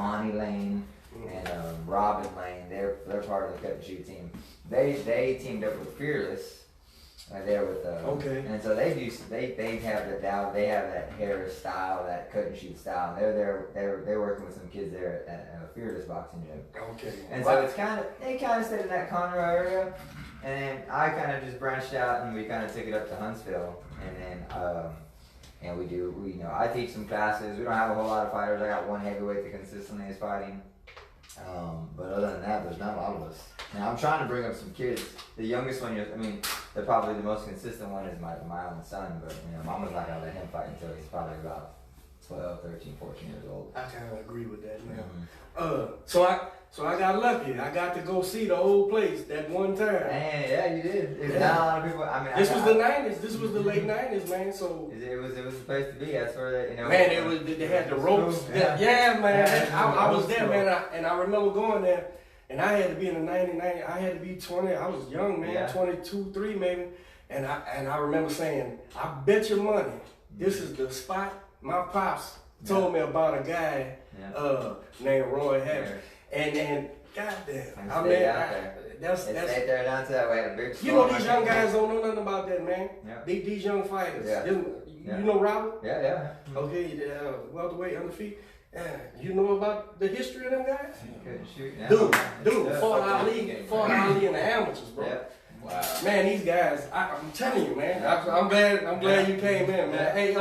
Monty Lane and Robin Lane. They're part of the cut and shoot team. They teamed up with Fearless. There with and so they have that hairstyle, that cut and shoot style. They're working with some kids there at Fearless Boxing Gym. Okay. And so they kind of stayed in that Conroe area, and then I kind of just branched out and we kind of took it up to Huntsville, and then and I teach some classes. We don't have a whole lot of fighters. I got one heavyweight that consistently is fighting. But other than that, there's not a lot of us. Now I'm trying to bring up some kids. The youngest one, they're probably the most consistent one is my own son. But Mama's not gonna let him fight until he's probably about 12, 13, 14 years old. I kind of agree with that, man. Mm-hmm. So I got lucky. I got to go see the old place that one time. Man, yeah, you did. There's not a lot of people. This was the 90s. This was the late 90s, man. So it was the place to be. That's where man, they had the ropes. Yeah, man. I was there, man, and I remember going there. And I had to be in the 90, I had to be 20. I was young, man, 22, 3 maybe. And I remember saying, I bet your money, this is the spot. My pops told me about a guy named Roy Harris. And goddamn, I mean, that's stayed there down to that way. A big these young guys don't know nothing about that, man. Yeah. These young fighters. Yeah. You know Robert? Yeah. Okay, welterweight, undefeated. You know about the history of them guys? Dude, fought Ali in the amateurs, bro. Yeah. Wow. Man, these guys, I'm telling you, man. I'm glad you came in, man. Hey,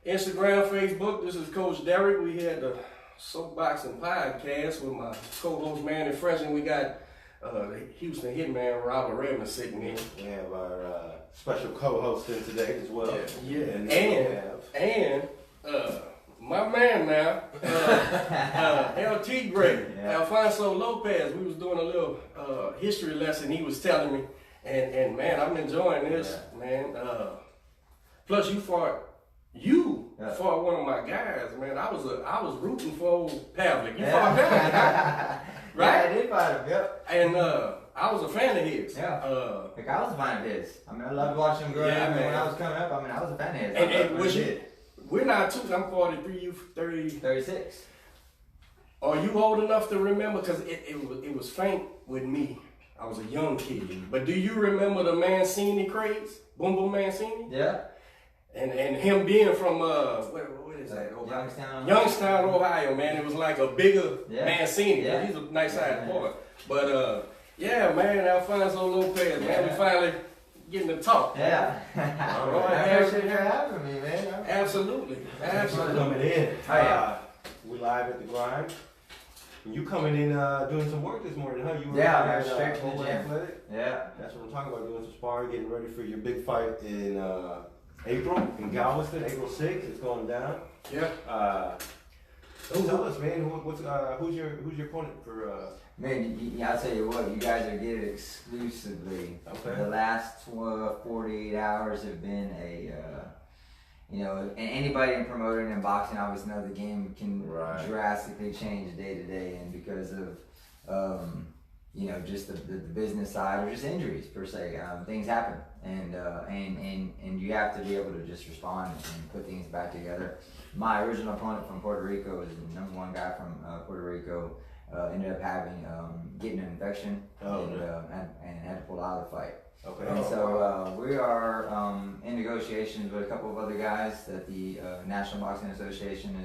Instagram, Facebook, this is Coach Derek. We had the Soapboxing Podcast with my co-host Manny Fresh, and we got Houston Hitman Robert Redmond sitting in. We have our special co-host in today as well. Yeah. And my man now, Tigre, Alfonso Lopez. We was doing a little history lesson. He was telling me, and man, I'm enjoying this, man. Plus, you fought one of my guys, man. I was rooting for old Pavlik. You fought him, right? Yeah, I did fight him. Yep. And I was a fan of his. Yeah. I was a fan of his. I mean, I loved watching him grow. Yeah, when I was coming up, I was a fan of his. And was you? We're not too. I'm 43. You 30. 36. Are you old enough to remember? Because it was faint with me. I was a young kid. But do you remember the Mancini craze? Boom Boom Mancini? Yeah. And him being from what is that? Youngstown, Ohio, man. It was like a bigger Mancini. Yeah. He's a nice sized boy. But man, Alfonso Lopez, man, we finally getting to talk. Yeah. I appreciate you having me, man. Absolutely. Coming in. We live at the grind. You coming in doing some work this morning, huh? You were straight from the gym. Athletic? Yeah. That's what I'm talking about, doing some sparring, getting ready for your big fight in April in Galveston, April 6th. It's going down. Yeah. Tell us, man, who's your opponent for Man, I'll tell you what, you guys are getting exclusively. Okay. The last 48 hours have been and anybody in promoting and boxing always know the game can drastically change day to day, and because of just the business side or just injuries per se, things happen, and you have to be able to just respond and put things back together. My original opponent from Puerto Rico is the #1 guy from Puerto Rico. Ended up getting an infection and had to pull out of the fight. Okay. And so we are in negotiations with a couple of other guys that the National Boxing Association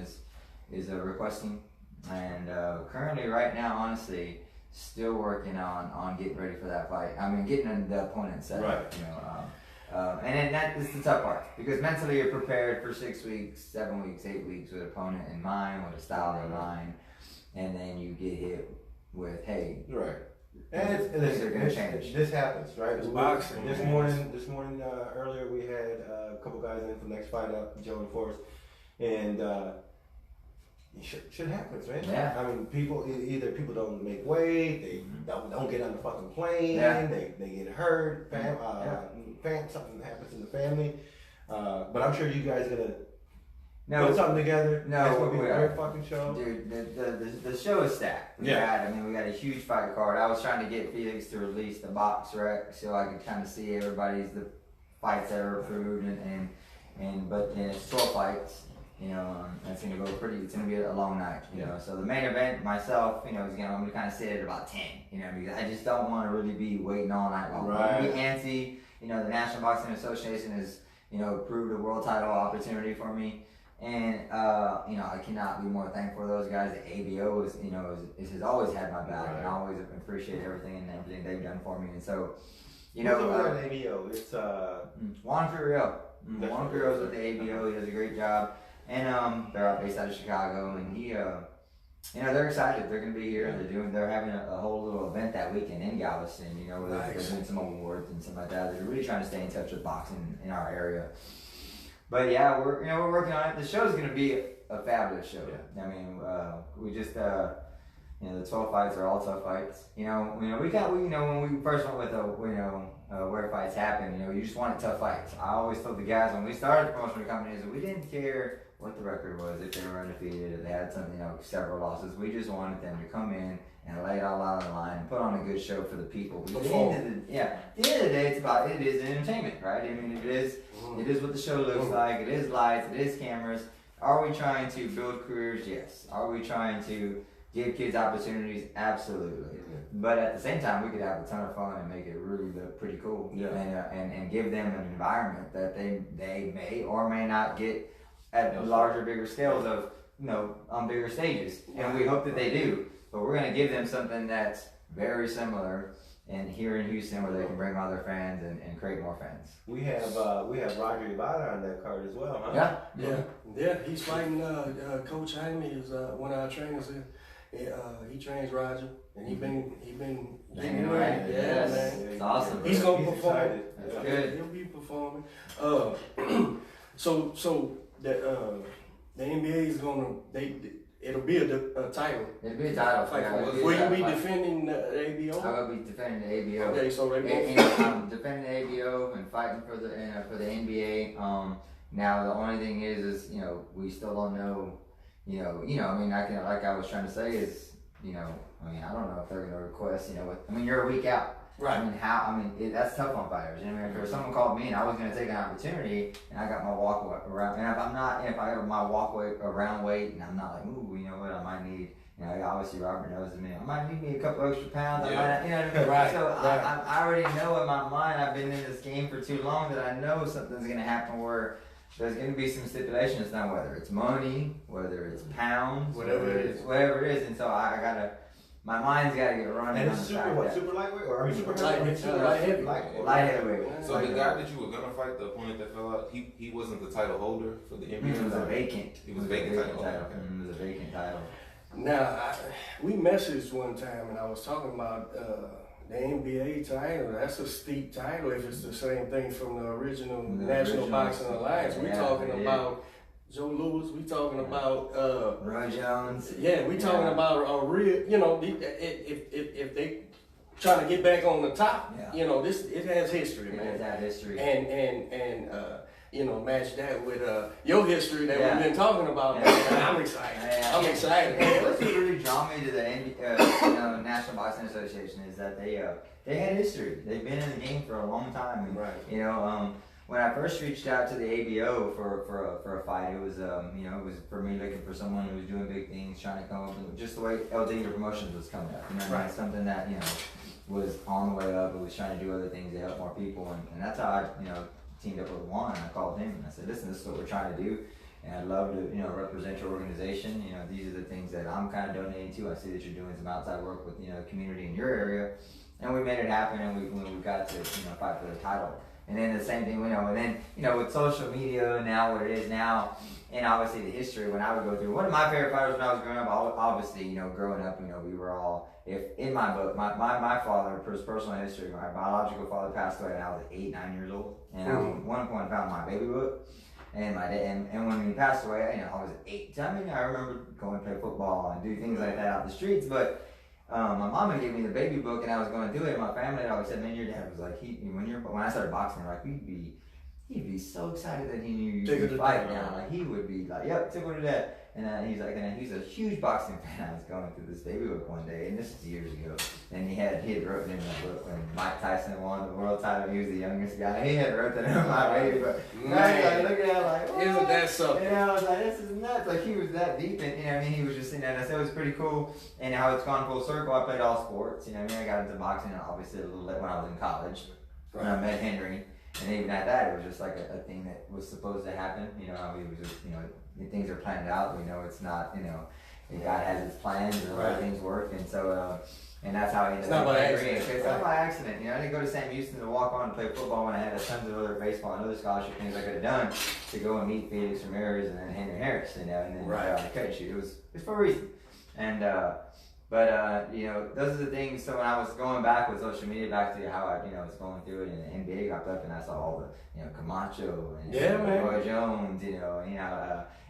is requesting, and currently right now, honestly, still working on getting ready for that fight. I mean, getting the opponent set up. And then that is the tough part, because mentally you're prepared for 6 weeks, 7 weeks, 8 weeks with an opponent in mind, with a style in mind, and then you get hit with, hey, and things are going to change. This happens, right? It's boxing. This morning, earlier we had a couple guys in for the next fight up, Joe and Forrest, and shit happens, man. Yeah. I mean, people don't make weight, they don't get on the fucking plane, they get hurt, something happens in the family. But I'm sure you guys are gonna put something together. No, it's gonna be a great fucking show. Dude, the show is stacked. We got a huge fight card. I was trying to get Felix to release the box rec so I could kind of see the fights that are approved, but it's 12 fights. You know, it's gonna it's gonna be a long night. You know, so the main event myself, you know, I'm gonna kind of sit at about 10. You know, because I just don't want to really be waiting all night long. Right. I'm gonna be antsy. You know, the National Boxing Association has, you know, approved a world title opportunity for me. And, you know, I cannot be more thankful for those guys. The ABO is, you know, has always had my back, and I always appreciate everything they've done for me. And so, you know, the ABO, it's Juan Carrillo. Juan Carrillo's with the ABO. He does a great job, and they're based out of Chicago, and he, you know, they're excited. They're going to be here. They're having a whole little event that weekend in Galveston. You know, where they're doing some awards and stuff like that. They're really trying to stay in touch with boxing in our area. But yeah, we're working on it. The show's gonna be a fabulous show. Yeah. I mean, we just you know, the 12 fights are all tough fights. You know, when we first went with where fights happen, you know, you just wanted tough fights. I always told the guys when we started the promotional company is that we didn't care what the record was, if they were undefeated, if they had some, you know, several losses. We just wanted them to come in and lay it all out on the line and put on a good show for the people. At the end of the day, it is entertainment, right? I mean, it is what the show looks like. It is lights, it is cameras. Are we trying to build careers? Yes. Are we trying to give kids opportunities? Absolutely. But at the same time, we could have a ton of fun and make it really look pretty cool. Yeah. And give them an environment that they may or may not get at larger, bigger scales of, you know, on bigger stages. And we hope that they do. But we're going to give them something that's very similar and here in Houston where they can bring all their fans and create more fans. We have Roger Ibarra on that card as well, huh? Yeah. He's fighting Coach Jaime is one of our trainers here. He trains Roger, and he been getting ready. Yeah, man. It's awesome. He's gonna perform. That's good. He'll be performing. So the NBA is gonna it'll be a title. It'll be a title. Will you be defending the ABO? I will be defending the ABO. Okay, so I'm defending the ABO and fighting for the NBA. Now the only thing is you know, we still don't know. I mean, like I was trying to say is, you know, I mean, I don't know if they're gonna request. You know, you're a week out. Right. I mean, that's tough on fighters. You know, I mean, if someone called me and I was going to take an opportunity and I got my walk around, and if I got my walkway around weight and I'm not like, ooh, you know what, I might need, you know, obviously Robert knows me, I might need me a couple extra pounds. I might, you know what I mean? Right. So I already know in my mind, I've been in this game for too long that I know something's going to happen where there's going to be some stipulations now, whether it's money, whether it's pounds, whatever it is. And so my mind's got to get running. And it's super lightweight, or are you super lightweight? Light heavyweight. So the guy that you were gonna fight, the opponent that fell out, he wasn't the title holder for the NBA. It was a vacant. It was a vacant title. It was a vacant title. Now we messaged one time, and I was talking about the NBA title. That's a steep title if it's the same thing from the original National Boxing Alliance. We're talking about Joe Louis, we talking about Roy Jones. Yeah, we talking about a real, you know, if they trying to get back on the top, you know, it has history, man. It has history. And you know, match that with your history that we've been talking about. I'm excited. I'm excited. And what's really drawn me to the National Boxing Association is that they had history. They've been in the game for a long time. And, you know, when I first reached out to the ABO for a fight, it was you know, it was for me looking for someone who was doing big things, trying to come up with just the way LD Promotions was coming up. You know, something that, you know, was on the way up. It was trying to do other things to help more people, and that's how I, you know, teamed up with Juan. I called him and I said, listen, this is what we're trying to do, and I'd love to, you know, represent your organization. You know, these are the things that I'm kind of donating to. I see that you're doing some outside work with, you know, the community in your area, and we made it happen, and we got to, you know, fight for the title. And then the same thing, you know, and then, you know, with social media now, what it is now, and obviously the history, when I would go through, one of my favorite fighters when I was growing up, obviously, you know, growing up, you know, we were all, if in my book, my father, for his personal history, my biological father passed away when I was 8, 9 years old. And I at one point found my baby book, and my dad, and when he passed away, you know, I was 8. So, I mean, I remember going to play football and do things like that out the streets, but my mom had given me the baby book, and I was going to do it. And my family had always said, "Man, your dad was like, when I started boxing, like he'd be so excited that he knew you could fight now. Like he would be like, yep, tickled to death." And he's like, and he's a huge boxing fan. I was going through this baby book one day, and this is years ago. And he had written in the book when Mike Tyson won the world title. He was the youngest guy. He had wrote that in my baby book. And I was like, looking at it like, what? Isn't that something? And I was like, this is nuts. Like he was that deep, and you know, I mean, he was just in there. And I said it was pretty cool. And how it's gone full circle. I played all sports. You know, I mean, I got into boxing obviously a little late when I was in college. When I met Henry. And even at that, it was just like a thing that was supposed to happen. You know, how he was just, you know, things are planned out. We know it's not, you know, God has his plans and the way things work. And so, and that's how he ended up. It's not by accident. You know, I didn't go to Sam Houston to walk on and play football when I had tons of other baseball and other scholarship things I could have done to go and meet Felix Ramirez and then Henry Harris, you know, and then I couldn't shoot. It was for a reason. And, but you know, those are the things. So when I was going back with social media, back to how I, you know, was going through it, and the NBA got up, and I saw all the, you know, Camacho and Roy Jones, you know,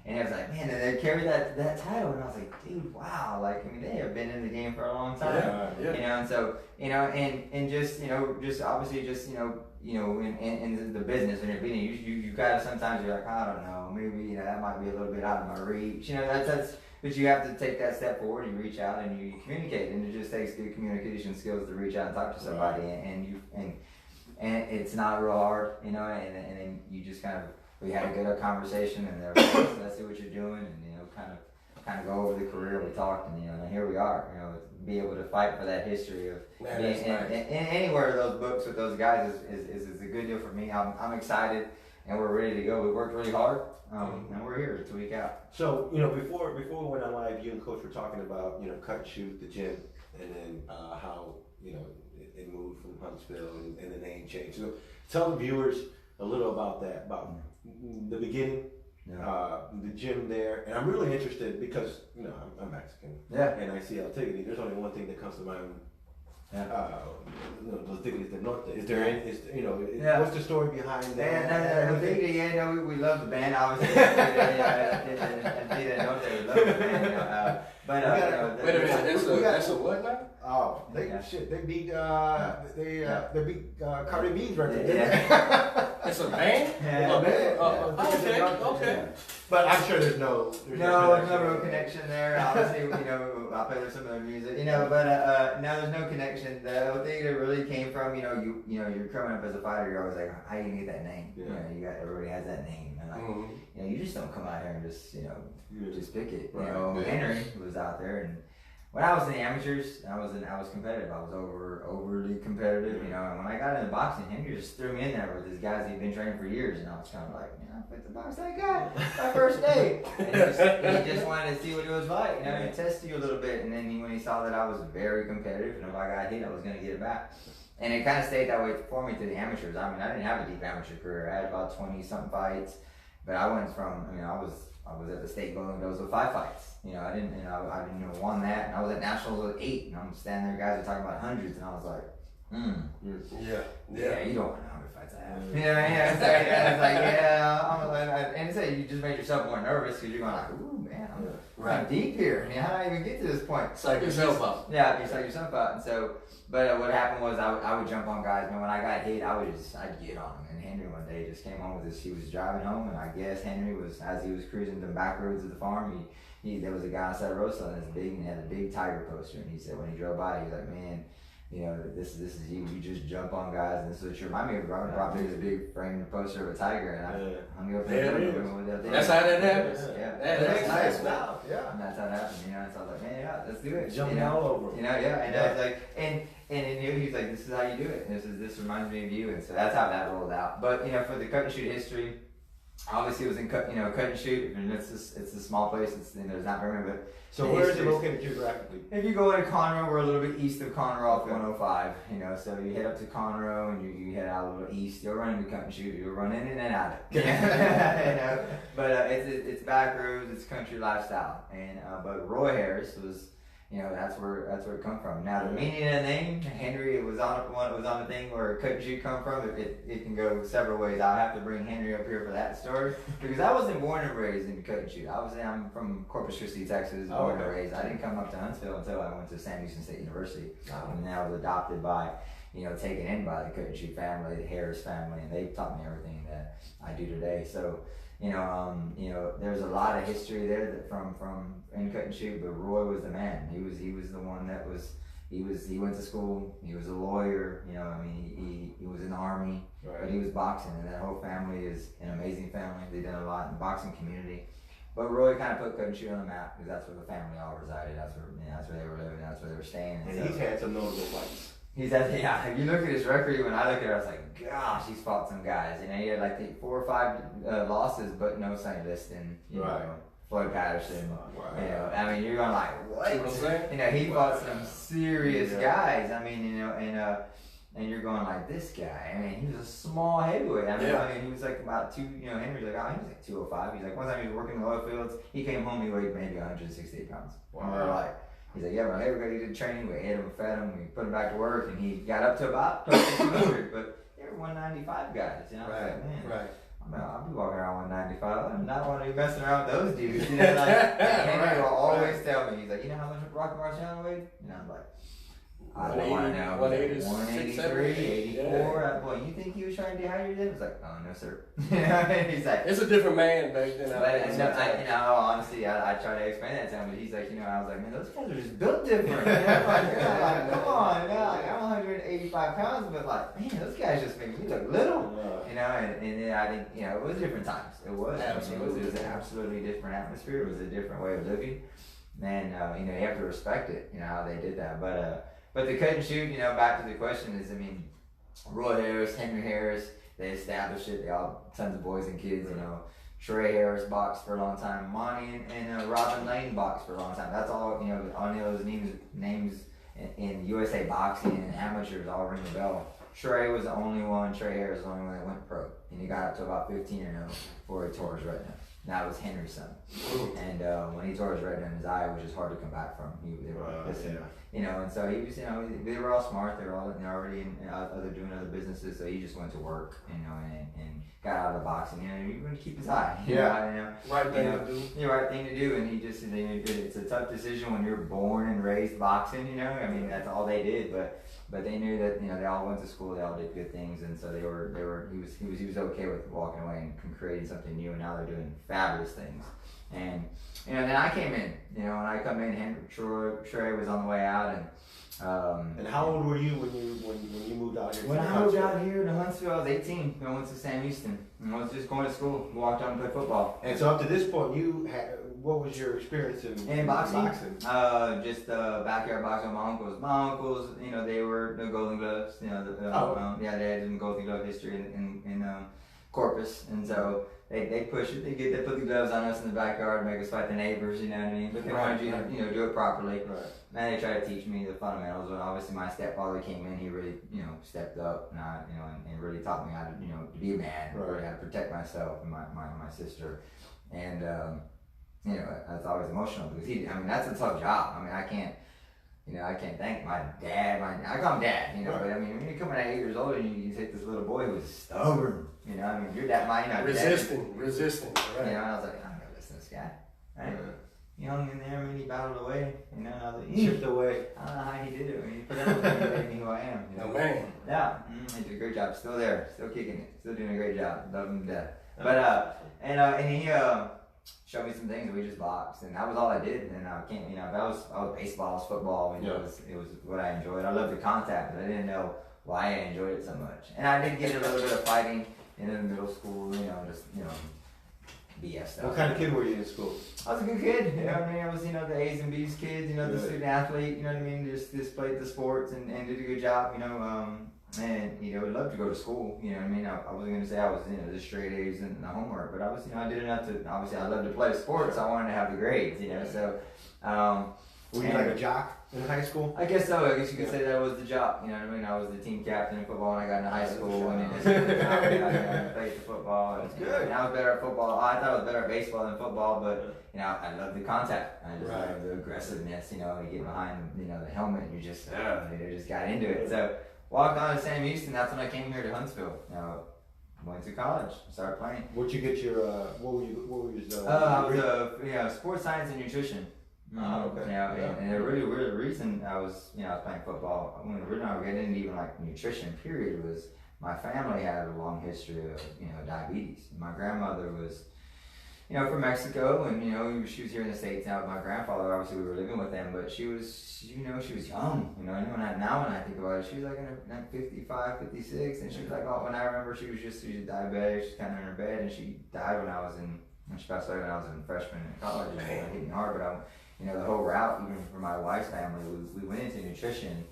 and it was like, man, they carry that title, and I was like, dude, wow, like, I mean, they have been in the game for a long time, you know, and so, you know, and just, you know, just obviously just, you know, in the business when you're beating, you gotta sometimes you're like, I don't know, maybe, you know, that might be a little bit out of my reach, you know, that's. But you have to take that step forward. You reach out and you communicate, and it just takes good communication skills to reach out and talk to somebody. And it's not real hard, you know. And then you just kind of we had a good conversation, and they're like, let's see what you're doing, and you know, kind of go over the career. We talked, and you know, and here we are. You know, be able to fight for that history of being and anywhere of those books with those guys is a good deal for me. I'm excited, and we're ready to go. We worked really hard. And we're here. It's a week out. So, you know, before we went on live, you and Coach were talking about, you know, cut and shoot, the gym, and then how, you know, it moved from Huntsville and the name change. So tell the viewers a little about that, about the beginning, the gym there. And I'm really interested because, you know, I'm Mexican. Yeah. And I see El Tigre. There's only one thing that comes to mind. Los Tigres del Norte. Is there any, you know, what's the story behind that? We love the band, obviously. El Tigre del Norte, we love the band. But wait a minute, that's a what now? Oh, they beat they beat Cardi B's record. It's a band? Okay. But I'm sure there's no real connection there. Obviously, you know, I play with some of their music, you know, but no, there's no connection. The whole thing that really came from, you know, you're coming up as a fighter, you're always like, how do you get that name? Yeah. You know, everybody has that name, and like, you know, you just don't come out here and just, you know, just pick it. You know, Henry was out there, and when I was in the amateurs, I was competitive. I was overly competitive, you know. And when I got into boxing, Henry just threw me in there with these guys he'd been training for years, and I was kind of like, man, I fit the box that guy my first day. And he just wanted to see what it was like, you know, and test you a little bit. And then when he saw that I was very competitive, and if I got hit, I was going to get it back. And it kind of stayed that way for me through the amateurs. I mean, I didn't have a deep amateur career. I had about 20-something fights, but I went from, I mean, I was at the state golden gloves with 5 fights. You know, I didn't won that, and I was at nationals with 8, and I'm standing there, guys are talking about hundreds, and I was like, you don't want to know how many fights I have. And it's like you just make yourself more nervous because you're going like, ooh man, I'm deep here. I mean, how do I even get to this point? Psych yourself up. Yeah, you psych yourself out, and so. But what happened was I would jump on guys, man. When I got hit, I'd get on him. And Henry one day just came home with this. He was driving home, and I guess Henry was, as he was cruising the back roads of the farm, there was a guy on Santa Rosa and he had a big Tiger poster, and he said when he drove by, he was like, man, you know, this is you just jump on guys, and so it remind me of Robert brought me this big framed poster of a tiger, and I hung up there. That's how that happens. That's nice stuff. And that's how it happened, you know. And so I was like, man, let's do it. Jumping all over. You know, and I was like, and he's like, this is how you do it. This reminds me of you, and so that's how that rolled out. But you know, for the cut and shoot history, obviously it was in cut and shoot, and it's a small place. There's not very many, but so where is it located geographically? If you go into Conroe, we're a little bit east of Conroe off 105. You know, so you head up to Conroe and you head out a little east. You'll run into cut and shoot. You'll run in and out of it. You know? But it's back roads. It's country lifestyle. And but Roy Harris was. You know, that's where it come from. Now the meaning of the name, Henry, was on the thing where cut and shoot come from. It can go several ways. I'll have to bring Henry up here for that story because I wasn't born and raised in cut and shoot. I'm from Corpus Christi, Texas, born and raised. I didn't come up to Huntsville until I went to Sam Houston State University, and then I was adopted by, you know, taken in by the cut and shoot family, the Harris family, and they taught me everything that I do today. So. there's a lot of history there that from in cut and shoot, but Roy was the man. He was the one that was. He went to school. He was a lawyer. He was in the Army, but he was boxing, and that whole family is an amazing family. They've done a lot in the boxing community. But Roy kind of put cut and shoot on the map because that's where the family all resided. That's where they were living. That's where they were staying. And he's had some notable fights. If you look at his record, when I look at it, I was like, gosh, he's fought some guys. He had like 4 or 5 losses, but no Sonny Liston. Floyd Patterson. You're going like, what? He fought some serious guys. And you're going like, this guy. He was a small heavyweight. He was like about Henry's like, he was like 205. He's like, one time he was working in the oil fields, he came home, he weighed maybe 168 pounds. Wow. And we're like, he's like, yeah, bro, hey, we did training, we ate him, we fed him, we put him back to work, and he got up to about 200, but they were 195 guys. I was like, man. I'll be walking around 195. I'm not want to be messing around with those dudes. Henry will always tell me, he's like, you know how much Rocky Marciano weighed? And I'm like, I don't want to know. 183, 84. Boy, you think he was trying to dehydrate him? It's like, oh no, sir. He's like, it's a different man back then. Honestly, I try to explain that to him, but he's like, I was like, man, those guys are just built different. Like, come on, I'm 185 pounds, but like, man, those guys just make me look little. And I think, it was different times. It was. Absolutely. It was an absolutely different atmosphere. It was a different way of living. And, you have to respect it, how they did that. But the cut and shoot, back to the question is, Roy Harris, Henry Harris, they established it. They all tons of boys and kids, Trey Harris boxed for a long time. Monty and Robin Lane boxed for a long time. That's all, all those names in USA boxing and amateurs all ring the bell. Trey was the only one, Trey Harris was the only one that went pro. And he got up to about 15-0 before he tore his retina. That was Henry's son. And when he tore his retina in his eye, it was just hard to come back from. They were like, listen, and so he was, they were all smart. They were all already doing other businesses. So he just went to work, and got out of the boxing. You're going to keep his eye. Right thing to do. The right thing to do. And he just, it's a tough decision when you're born and raised boxing. That's all they did. But they knew that they all went to school, they all did good things, and so he was okay with walking away and creating something new, and now they're doing fabulous things. And then I came in, when I come in, Trey was on the way out, and how old were you when you moved out here? When I moved out here to Huntsville, I was 18. I went to Sam Houston. I was just going to school, walked out and played football. And so up to this point, what was your experience in boxing? Just backyard boxing with my uncles. My uncles, they were the Golden Gloves. They had some Golden Glove history in Corpus, and so they push it. They put the gloves on us in the backyard, make us fight the neighbors. But they wanted you to do it properly. Right. And they tried to teach me the fundamentals. And obviously, my stepfather came in. He really, stepped up, and really taught me how to, to be a man, really how to protect myself and my sister, and. That's always emotional because that's a tough job. I can't thank my dad. I call him dad, but when you're coming at 8 years old and you take this little boy who's stubborn, your dad, resisting, right? I was like, I'm gonna listen to this guy, right? He hung in there, he battled away, I was like, chipped away. I don't know how he did it. He put everything in me who I am. Oh man. Yeah, he did a great job. Still there, still kicking it, still doing a great job. Love him to death. But and he showed me some things, and we just boxed, and that was all I did. And I can't, that was baseball, it was football. It was what I enjoyed. I loved the contact, but I didn't know why I enjoyed it so much. And I did get a little bit of fighting in the middle school, just BS stuff. What kind of kid were you in school? I was a good kid. I was the A's and B's kid. The student athlete. Just played the sports and did a good job. And would love to go to school. I wasn't gonna say I was the straight A's and the homework, but I was I did enough to obviously I loved to play sports. I wanted to have the grades. So were you like a jock in high school? I guess so. I guess you could say that was the job. I was the team captain in football when I got into high school. I played the football. That's good. And I was better at football. I thought I was better at baseball than football, but I love the contact. I just love the aggressiveness. You get behind the helmet and you just just got into it. So. Walked on to Sam Houston. That's when I came here to Huntsville. Went to college, started playing. Where'd you get your? What were you? I was sports science and nutrition. Okay. And the really reason I was playing football when the reason I was getting into even like nutrition period was my family had a long history of diabetes. My grandmother was you know, from Mexico, and you know, she was here in the States now with my grandfather. Obviously, we were living with them, but she was, you know, she was young. You know, and now when I think about it, she was like in her 55, 56, and she was like, oh, when I remember, she was diabetic. She's kind of in her bed, and she died when she passed away when I was a freshman in college. And it hit me hard, but you know, the whole route, even for my wife's family, we went into nutrition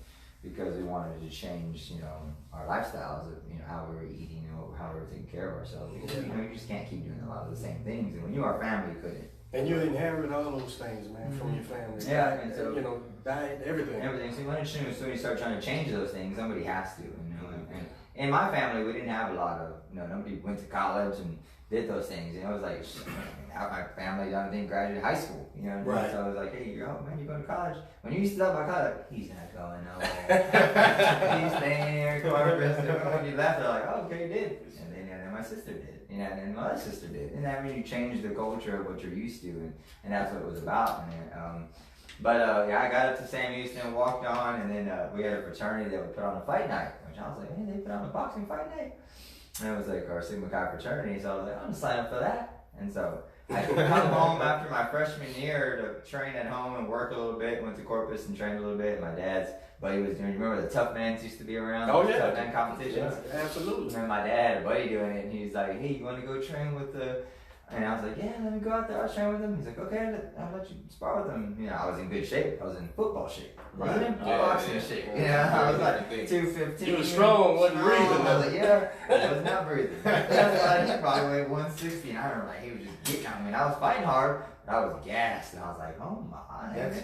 because we wanted to change, you know, our lifestyles of, you know, how we were eating and how we were taking care of ourselves. Because, you know, you just can't keep doing a lot of the same things. And when you are family, you couldn't. And you inherit all those things, man, from your family. Yeah, and so, you know, diet, everything. Everything. So when you start trying to change those things, somebody has to, you know. And in my family, we didn't have a lot of, you know, nobody went to college and did those things. You know, it was like, my family didn't graduate high school, you know. Right. So I was like, hey, you're going to college. When you used to talk about college, he's not going nowhere. He's staying here, Corpus. And when you left, they're like, oh, okay, you did. And then my sister did, you know, and then my other sister did. And that means you change the culture of what you're used to, and that's what it was about. And yeah, I got up to Sam Houston, walked on, and then we had a fraternity that would put on a fight night, which I was like, hey, they put on a boxing fight night. And it was like our Sigma Chi fraternity, so I was like, I'm gonna sign up for that. And so I come home after my freshman year to train at home and work a little bit, went to Corpus and trained a little bit. My dad's buddy was doing, you remember the Tough Mans used to be around? Oh yeah. Tough Man competitions? Yeah, absolutely. And my dad had a buddy doing it, and he's like, hey, you wanna go train with the, and I was like, yeah, let me go out there, I'll train with him. He's like, okay, I'll let you spar with him. You know, I was in good shape, I was in football shape. Right. Even boxing shape. You know, I was like 215. You were strong, wasn't breathing. I was like, yeah, I was not breathing. That's why he probably weighed 160, and I remember like he was just getting on me. And I was fighting hard, but I was gassed, and I was like, oh my,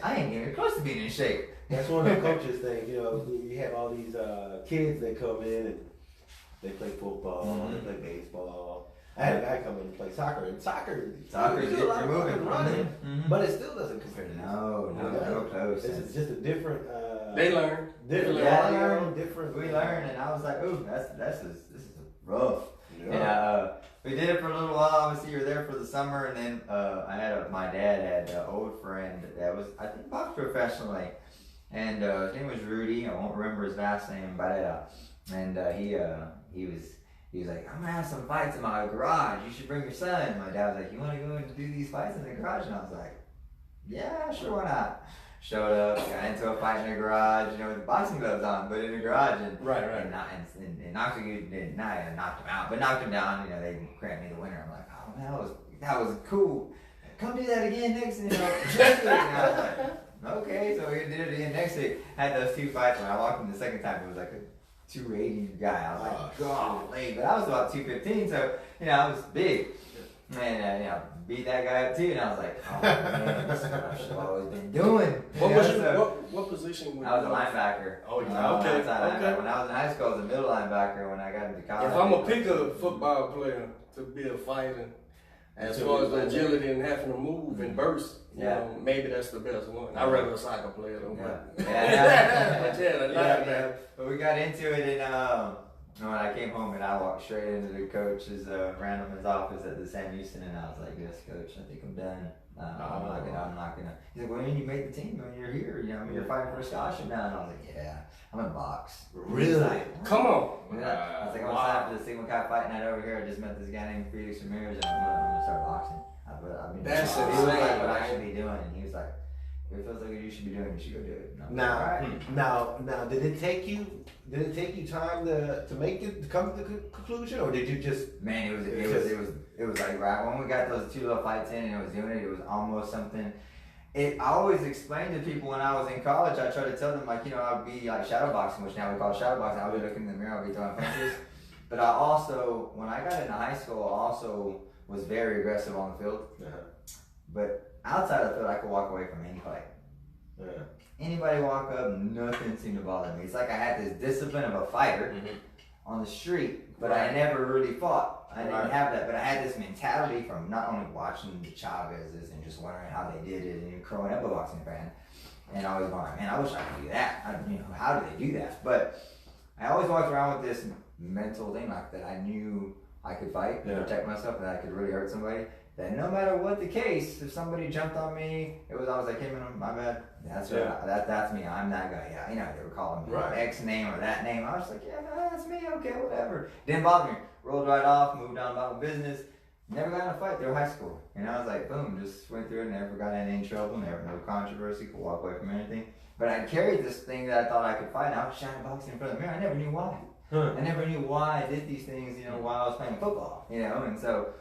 I ain't even close to being in shape. That's one of the coaches things, you know, you have all these kids that come in and they play football, they play baseball. I had a guy come in and play soccer, and soccer is moving, running, but it still doesn't compare to no close. This is just a different. They learn. Different. Yeah, Different. We learned, and I was like, ooh, this is rough. Yeah. And we did it for a little while. Obviously, you were there for the summer, and then my dad had an old friend that was, I think, boxed professionally, and his name was Rudy. I won't remember his last name, but he was like, I'm gonna have some fights in my garage. You should bring your son. And my dad was like, you want to go and do these fights in the garage? And I was like, yeah, sure, why not? Showed up, got into a fight in the garage, you know, with the boxing gloves on, but in the garage, and and knocked him out, but knocked him down. You know, they granted me the winner. I'm like, oh man, that was cool. Come do that again next, you know. Next week. And I was like, okay, so we did it again next week. Had those two fights. When I walked in the second time, it was like a 280 guy. I was like, golly, but I was about 215, so you know, I was big. And you know, beat that guy up too, and I was like, oh man, this is what I should have always been doing. What position? I was a linebacker. Oh yeah, okay. Linebacker. When I was in high school, I was a middle linebacker. When I got into college, if I'm gonna pick a football player to be a fighter, as far as the agility and having to move and burst, you know, maybe that's the best one. I'd rather a soccer player though. But we got into it, and when I came home, and I walked straight into the coach's random's office at the Sam Houston, and I was like, yes, coach, I think I'm done. I'm not gonna. He's like, well, you made the team, when you're here, you know, you're fighting for a scholarship now. And I was like, yeah, I'm gonna box. Really? Like, come on. I was like, I'm gonna sign up for the Sigma Chi fight night over here. I just met this guy named Felix Ramirez, and I'm gonna start boxing. That's he insane. was like, what I should be doing, and he was like, if it feels like you should be doing, you should go do it. Now, did it take you time to make it to come to the conclusion, or did you just? Man, it was like right when we got those two little fights in, and it was doing it. It was almost something. I always explained to people when I was in college. I tried to tell them, like, you know, I'd be like shadow boxing, which now we call shadow boxing. I would be looking in the mirror, I'd be throwing punches. But I also, when I got into high school, I also was very aggressive on the field. But outside of the field, I could walk away from any fight. Anybody walk up, nothing seemed to bother me. It's like I had this discipline of a fighter on the street, but I never really fought. I didn't have that, but I had this mentality from not only watching the Chavez's and just wondering how they did it, and growing up a boxing fan, and I was going, man, I wish I could do that. How do they do that? But I always walked around with this mental thing like that. I knew I could fight and protect myself, and that I could really hurt somebody. That no matter what the case, if somebody jumped on me, it was always like, hey man, my bad. That's right. That's me. I'm that guy. Yeah, you know, they were calling me X name or that name. I was like, yeah, that's me. Okay, whatever. Didn't bother me. Rolled right off, moved on about my business. Never got in a fight through high school. And I was like, boom, just went through it, never got in any trouble, never no controversy, could walk away from anything. But I carried this thing that I thought I could fight. I was shouting boxing in front of the mirror. I never knew why. I never knew why I did these things, while I was playing football, And so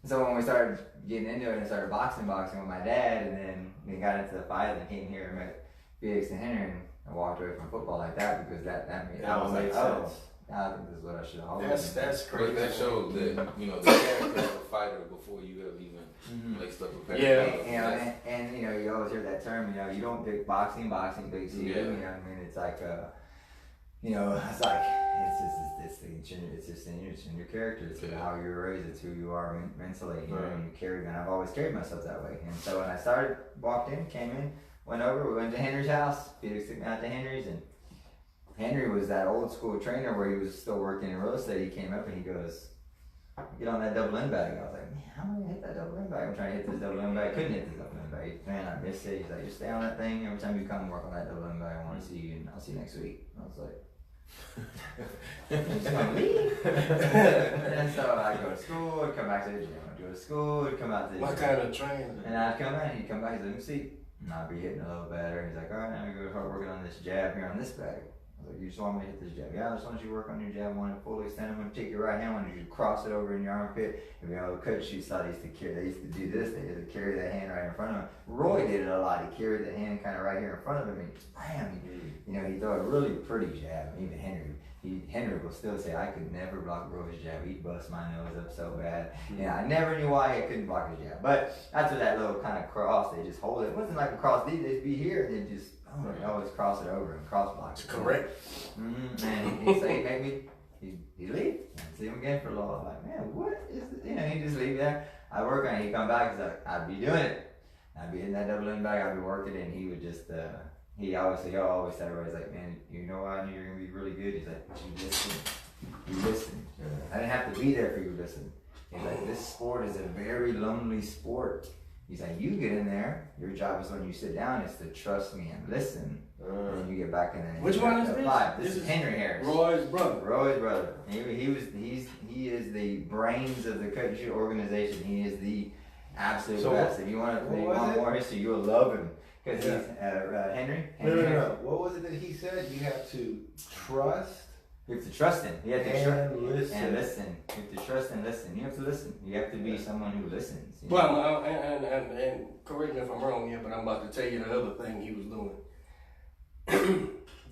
when we started getting into it and started boxing with my dad, and then we got into the fight and came here and met Felix and Henry, and I walked away from football like that because that made I was like, oh, I think this is what I should always do. That's crazy. But that shows that, the character of a fighter before you ever even laced up a pair. Yeah. And you always hear that term, you don't pick boxing picks you. Yeah. It's like, it's just in your character. It's how you're raised. It's who you are mentally. You carry. And I've always carried myself that way. And so when I walked in, came in, went over. We went to Henry's house. Felix took me out to Henry's, and Henry was that old school trainer where he was still working in real estate. He came up and he goes, "Get on that double end bag." I was like, "Man, how am I gonna hit that double end bag? I'm trying to hit this double end bag. Couldn't hit this double end bag. Man, I missed it." He's like, "Just stay on that thing. Every time you come work on that double end bag, I want to see you, and I'll see you next week." And I was like, and so I'd go to school, I'd come back to the gym. I'd go to school, I'd come out to the gym. What kind of training? And I'd come in, he'd come back, he's like, "Let me see." And I'd be hitting a little better. He's like, "All right, now we go start working on this jab here on this bag." I was like, "You just want me to hit this jab?" "Yeah, I just want you to work on your jab. I want to fully extend. I'm going to take your right hand, I want you to cross it over in your armpit." And coach used to carry, they used to do this, they used to carry that hand right in front of him. Roy did it a lot. He carried the hand kind of right here in front of him, and just bam, he throw a really pretty jab. Even Henry will still say, "I could never block Roy's jab. He'd bust my nose up so bad." Yeah, I never knew why I couldn't block his jab. But after that little kind of cross, they just hold it. It wasn't like a cross, they'd be here and then just, they always cross it over and cross block it. Correct. And he'd say, maybe he'd leave. I'd see him again for a little while. I'm like, "Man, what is it?" He'd just leave there. I work on it, he'd come back, he's like, "I'd be doing it. I'd be hitting that double end bag, I'd be working it," and he would just, he always said, everybody's like, "Man, you know why I knew you were going to be really good?" He's like, "You listen. You listen. I didn't have to be there for you to listen." He's like, "This sport is a very lonely sport." He's like, "You get in there, your job is when you sit down is to trust me and listen. And then you get back in there." Which one is this? This is Henry Harris. Roy's brother. Roy's brother. He is the brains of the coaching organization. He is the absolute best. If you want more history, you will love him. Because he's Henry. No. What was it that he said? You have to trust. You have to trust him. You have to listen. And listen. You have to trust and listen. You have to listen. You have to be someone who listens. Well, and correct me if I'm wrong here, but I'm about to tell you the other thing he was doing.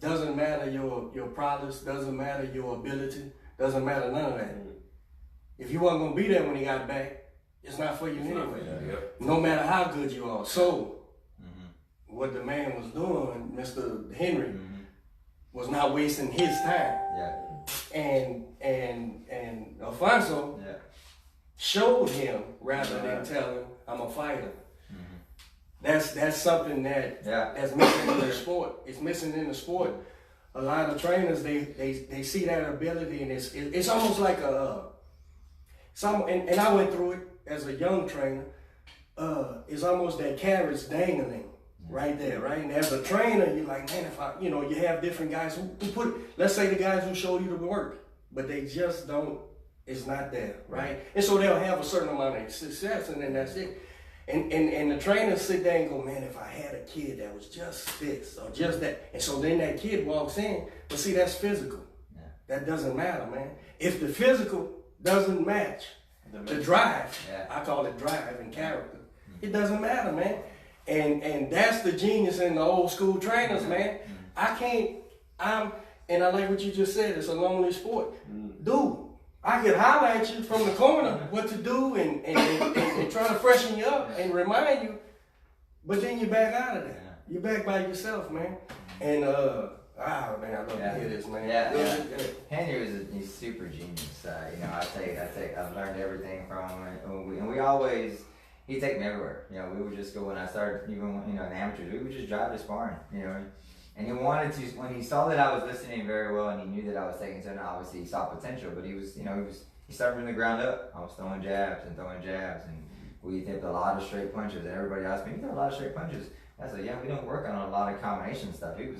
Doesn't matter your prowess, doesn't matter your ability, doesn't matter none of that. If you weren't gonna be there when he got back, it's not for you anyway. No matter how good you are. So what the man was doing, Mr. Henry, was not wasting his time. And Alfonso showed him rather than tell him, "I'm a fighter." That's something that's missing in the sport. It's missing in the sport. A lot of trainers they see that ability, and it's almost like and I went through it as a young trainer. It's almost that carrot's dangling right there, right? And as a trainer, you're like, man, if you have different guys who let's say the guys who show you the work, but they just don't, it's not there, right? And so they'll have a certain amount of success, and then that's it. And the trainers sit there and go, "Man, if I had a kid that was just this or just that," and so then that kid walks in, but see, that's physical. That doesn't matter, man. If the physical doesn't match the drive, I call it drive and character, it doesn't matter, man. And that's the genius in the old school trainers, man. And I like what you just said, it's a lonely sport. Dude, I could holler at you from the corner what to do and try to freshen you up and remind you, but then you're back out of there. You're back by yourself, man. And man, I love to hear this, man. Henry he's super genius. I've learned everything from him, and we always. He'd take me everywhere. We would just go when I started, even in the amateurs, we would just drive to sparring, And he wanted to, when he saw that I was listening very well and he knew that I was taking something, obviously he saw potential, but he started from the ground up. I was throwing jabs, and we hit a lot of straight punches, and everybody asked me, "You got a lot of straight punches?" I said, "Yeah, we don't work on a lot of combination stuff." It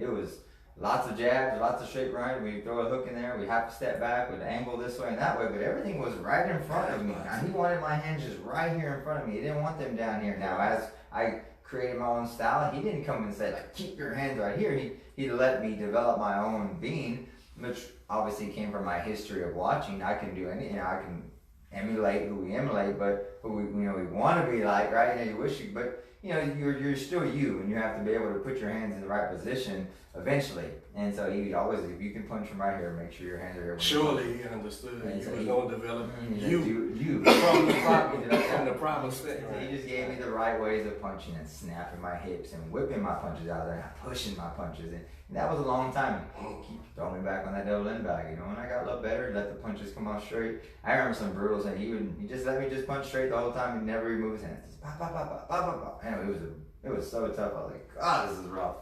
was lots of jabs, lots of straight right. We throw a hook in there. We have to step back with an angle this way and that way. But everything was right in front of me. Now, he wanted my hands just right here in front of me. He didn't want them down here. Now, as I created my own style, he didn't come and say, like, keep your hands right here. He let me develop my own being, which obviously came from my history of watching. I can do anything. I can emulate who we emulate, but who we want to be like, right? You wish you, but you're still you, and you have to be able to put your hands in the right position eventually. And so he always, if you can punch from right here, make sure your hands are here. Surely he understood. And He so was going to develop you from the proper set. So he just gave me the right ways of punching and snapping my hips and whipping my punches out there and pushing my punches. And that was a long time. Keep throwing me back on that double end bag. When I got a little better, let the punches come out straight. I remember some brutals, and he just let me just punch straight the whole time and never remove his hands. Just pop, pop, pop, pop, pop, pop, pop. Anyway, it was so tough. I was like, God, this is rough,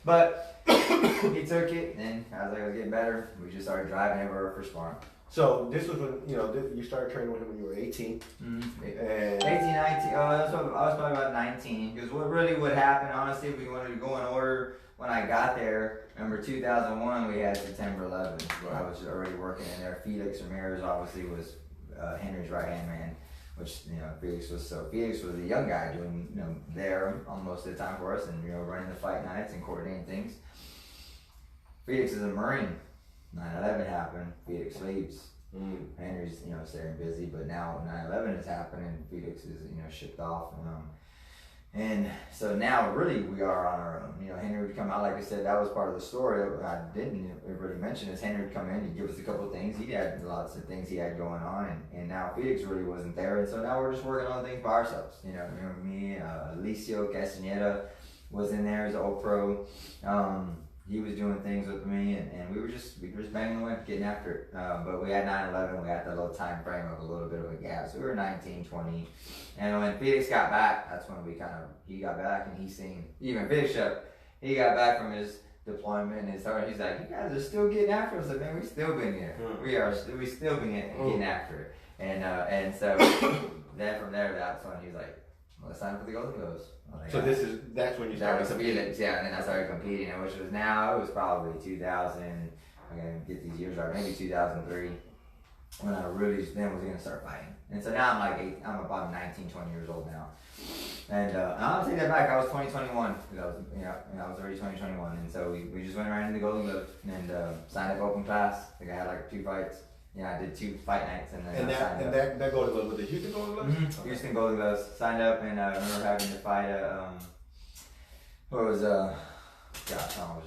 But he took it, and as I was getting better, we just started driving everywhere for sparring. So this was when you started training with him when you were 18. Mm-hmm. And 18, 19. Oh, I was probably about 19. Because what happened, honestly, if we wanted to go in order, when I got there, remember 2001, we had September 11th. Right. I was already working in there. Felix Ramirez obviously was Henry's right hand man, which Felix was a young guy doing there most of the time for us, and running the fight nights and coordinating things. Felix is a Marine. 9/11 happened. Felix leaves. Henry's staying busy, but now 9/11 has happened, and Felix is shipped off. And so now really we are on our own. Henry would come out, like I said, that was part of the story. I didn't really mention is Henry would come in, he'd give us a couple of things. He had lots of things he had going on, and now Felix really wasn't there. And so now we're just working on things by ourselves. Me, Alicio Castaneda was in there as an old pro. He was doing things with me, and we were just banging away, getting after it. But we had 9/11, we had that little time frame of a little bit of a gap. So we were 19, 20. And when Felix got back, that's when he got back, and he seen, even Bishop, he got back from his deployment, and he's like, you guys are still getting after us. Like, man, we still been here. We still been getting after it. And so then from there, that's when he's like, well, it's time for the Golden Gloves. So that's when you started competing. Yeah, and then I started competing, it was probably 2000. I'm gonna get these years right. Maybe 2003 when I really then was gonna start fighting. And so now I'm about 19, 20 years old now. And I'll take that back. I was 2021 because I was already 2021, and so we just went right into the Golden Gloves and signed up open class. I think I had like 2 fights. I did 2 fight nights, and then that Golden Gloves with the Houston Golden Gloves. Mm-hmm. Houston Golden Gloves. Signed up, and I remember having to fight I was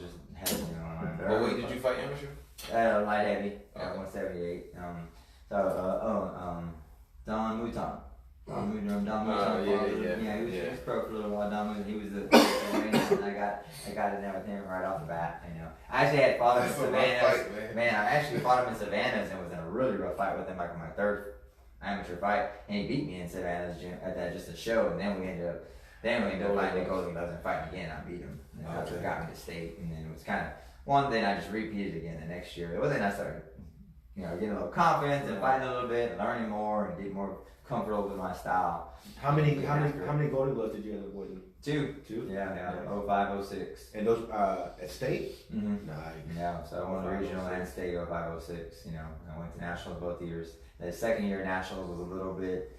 just having on my. What weight did you fight amateur? Light heavy, 178. Don Mouton. Don Mouton. He was pro for a little while. Don Mouton, he was the and I got in there with him right off the bat. I actually had fought him in Savannah. Man, I actually fought him in Savannah's and was in a really rough fight with him, like my 3rd amateur fight, and he beat me in Savannah's gym at that just a show, and then we ended up fighting the Golden Gloves and fighting again. I beat him, and that's what got me to state, and then it was kind of one thing I just repeated again the next year. It was then I started, getting a little confidence and fighting a little bit, and learning more, and getting more comfortable with my style. How many Golden Gloves did you end up winning? 2. Yeah. 05, 06. And those at state? Mm-hmm. Nice. Yeah, so I won the regional and state 05, 06. I went to nationals both years. The 2nd year nationals was a little bit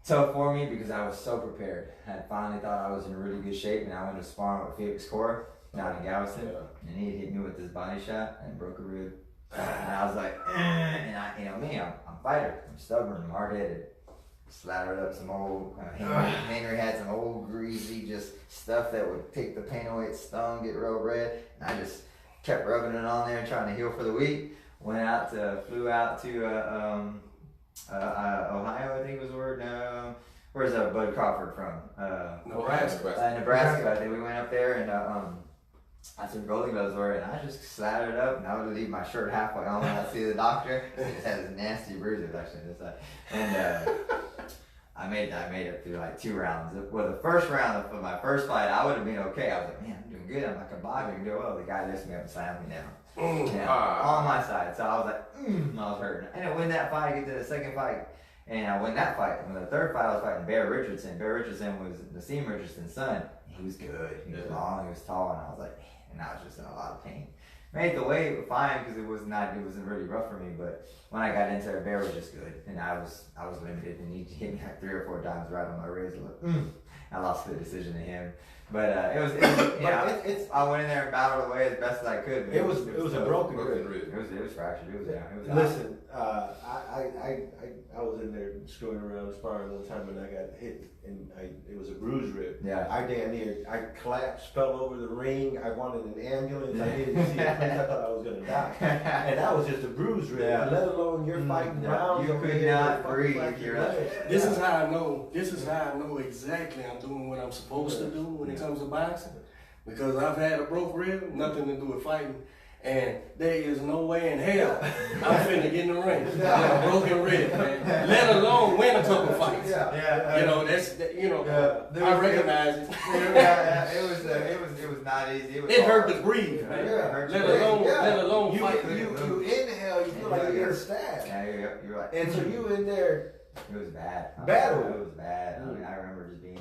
tough for me because I was so prepared. I had finally thought I was in really good shape, and I went to sparring with Felix Core down in Galveston, and he hit me with this body shot and broke a rib. And I was like, and I'm a fighter. I'm stubborn, I'm hard-headed. Slathered up some old, Henry had some old greasy just stuff that would take the pain away. It stung, get real red. And I just kept rubbing it on there and trying to heal for the week. Flew out to Ohio, I think was where. Where's Bud Crawford from? Nebraska. I think we went up there, and that's where Golden Gloves were, and I just slathered it up, and I would leave my shirt halfway on when I see the doctor. It just had this nasty bruises actually this side. And I made it through like 2 rounds. Well, the first round of my first fight, I would have been okay. I was like, man, I'm doing good. I'm like a boxer, I can do well. The guy lifts me up and slammed me down. On my side. So I was like, I was hurting. And I win that fight, get to the 2nd fight, and I win that fight. And the 3rd fight, I was fighting Bear Richardson. Bear Richardson was Nassim Richardson's son. He was good. He was long, he was tall, and I was like, man, and I was just in a lot of pain. Made the weight fine because it wasn't really rough for me, but when I got into it, Bear was just good, and I was limited, and he hit me like 3 or 4 times right on my wrist. I lost the decision to him. But it was I went in there and battled away as best as I could. It was a broken rib. It was fractured. It was Listen, I was in there screwing around sparring one time and I got hit and it was a bruised rib. Yeah. I collapsed, fell over the ring. I wanted an ambulance. I didn't see a place. I thought I was gonna die. And that was just a bruised rib. Yeah. Let alone you're fighting rounds. You could not breathe. This is how I know. This is how I know exactly I'm doing what I'm supposed to do when it comes to boxing. Because I've had a broke rib, nothing to do with fighting. And there is no way in hell I'm finna get in the ring with a broken rib, man. Let alone win a couple fights. You know, I recognize it. It was not easy. It hurt to breathe, man. Let alone fight. You inhale, you feel like you're getting stabbed. Yeah, you're right. And so you in there. It was bad. Battle. It was bad. I mean, I remember just being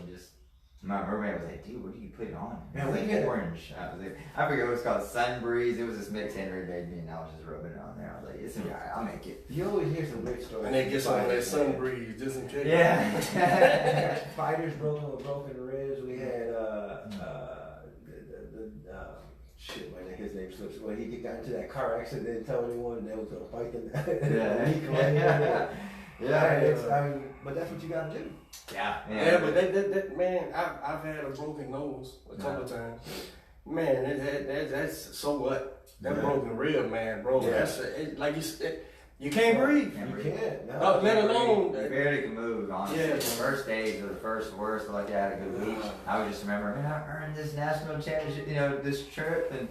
my roommate was like, dude, what do you put on? Man, we like get orange. I forget what it was called, Sun Breeze. It was this mix Henry made me, and I was just rubbing it on there. I was like, it's alright, I'll make it. You always hear some great stories. And they get some of that Sun Breeze just in case. Yeah. Fighters broken with broken ribs. We had shit, man, his name slips away. He got into that car accident, didn't tell anyone, and they was gonna fight them. I mean, but that's what you gotta do. Yeah, but that man, I've had a broken nose a couple of times. Man, that's so what? That broken rib, man, bro. Yeah. That's like you can't breathe. You can't. No, let alone you barely can move. Honestly, yeah. The first days or the first worst, like I had a good week. I would just remember, man, I earned this national championship. This trip, and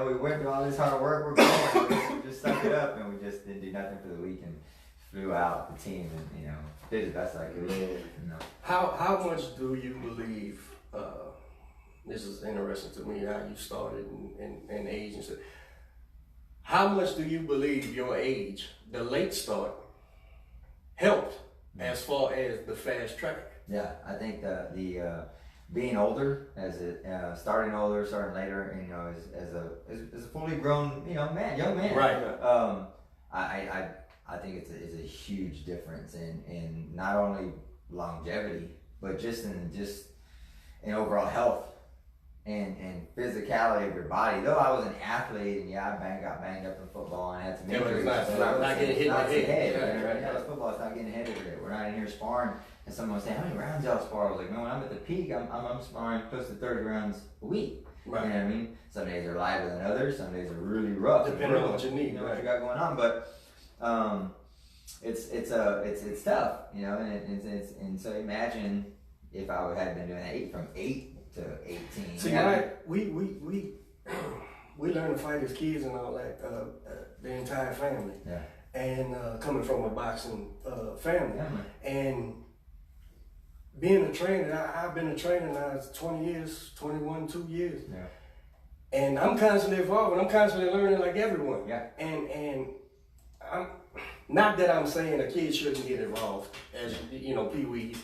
we went through all this hard work. We're going. We just suck it up, and we just didn't do nothing for the week and flew out the team, and did the best I could. How much do you believe? This is interesting to me how you started and age and stuff. How much do you believe your age, the late start, helped as far as the fast track? Yeah, I think the being older, starting older, starting later, as a fully grown young man, right? I think it's a huge difference in not only longevity, but just in overall health and physicality of your body. Though I was an athlete and I got banged up in football and had some injuries. Not getting hit in the head. Football, it's not getting hit every day. We're not in here sparring. And someone was saying, how many rounds y'all spar? I was like, man, when I'm at the peak, I'm sparring close to 30 rounds a week. Right. You know what I mean? Some days are lighter than others. Some days are really rough. Depending on what you need. What you got going on. But it's tough, and so imagine if I had been doing that from 8 to 18. See, we learn to fight as kids and all that, the entire family. Yeah. And coming from a boxing family, and being a trainer, I've been a trainer now 20 years, 21, 2 years. Yeah. And I'm constantly evolving. I'm constantly learning like everyone. Yeah. And I'm not that I'm saying a kid shouldn't get involved as pee-wees.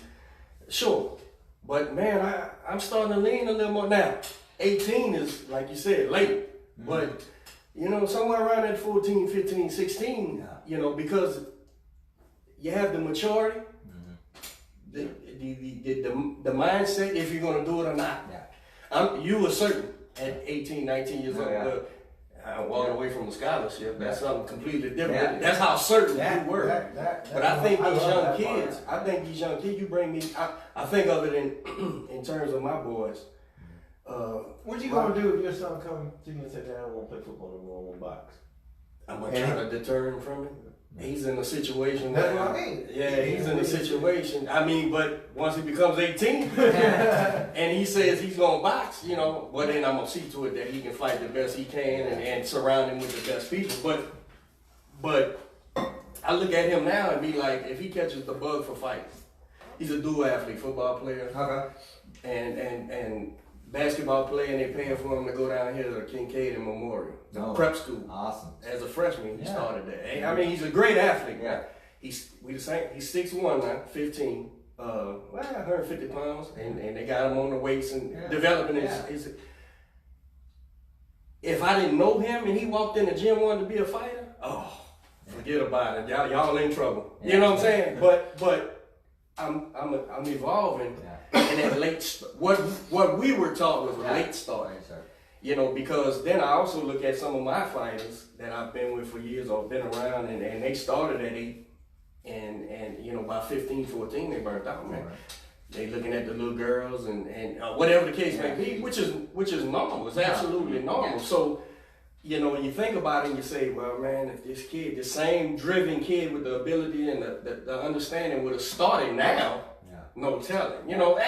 Sure. But man, I'm starting to lean a little more now. 18 is, like you said, late. Mm-hmm. But somewhere around that 14, 15, 16, because you have the maturity, mm-hmm. the mindset if you're gonna do it or not. Yeah. You were certain at 18, 19 years old. I'm walking away from a scholarship. That's something completely different. Yeah. That's how certain you were. But I think these young kids, you bring me. I think of it in terms of my boys. What you gonna do if your son come to you and say, "Dad, I don't want to play football no more. I want to box"? I'm gonna try to deter him from it. He's in a situation. That's what I mean. Yeah, he's in a situation. I mean, but once he becomes 18 and he says he's gonna box, well then I'm gonna see to it that he can fight the best he can and surround him with the best people. But I look at him now and be like, if he catches the bug for fighting, he's a dual athlete, football player, and basketball player, and they're paying for him to go down here to Kincaid and Memorial, the prep school. Awesome. As a freshman, he started there. I mean, he's a great athlete. Yeah. He's 6'1" now, 15, 150 pounds, and they got him on the weights and developing his. if I didn't know him and he walked in the gym wanting to be a fighter, forget about it. Y'all in trouble. You know what I'm saying? But I'm evolving. And that late, what we were taught was a late start. You know, because then I also look at some of my fighters that I've been with for years or been around, and they started at 8, and you know, by 15, 14, they burnt out, man. Right. They looking at the little girls and whatever the case may be, which is normal. It's absolutely normal. So, you know, when you think about it and you say, well, man, if this kid, the same driven kid with the ability and the understanding would have started now, no telling. You know,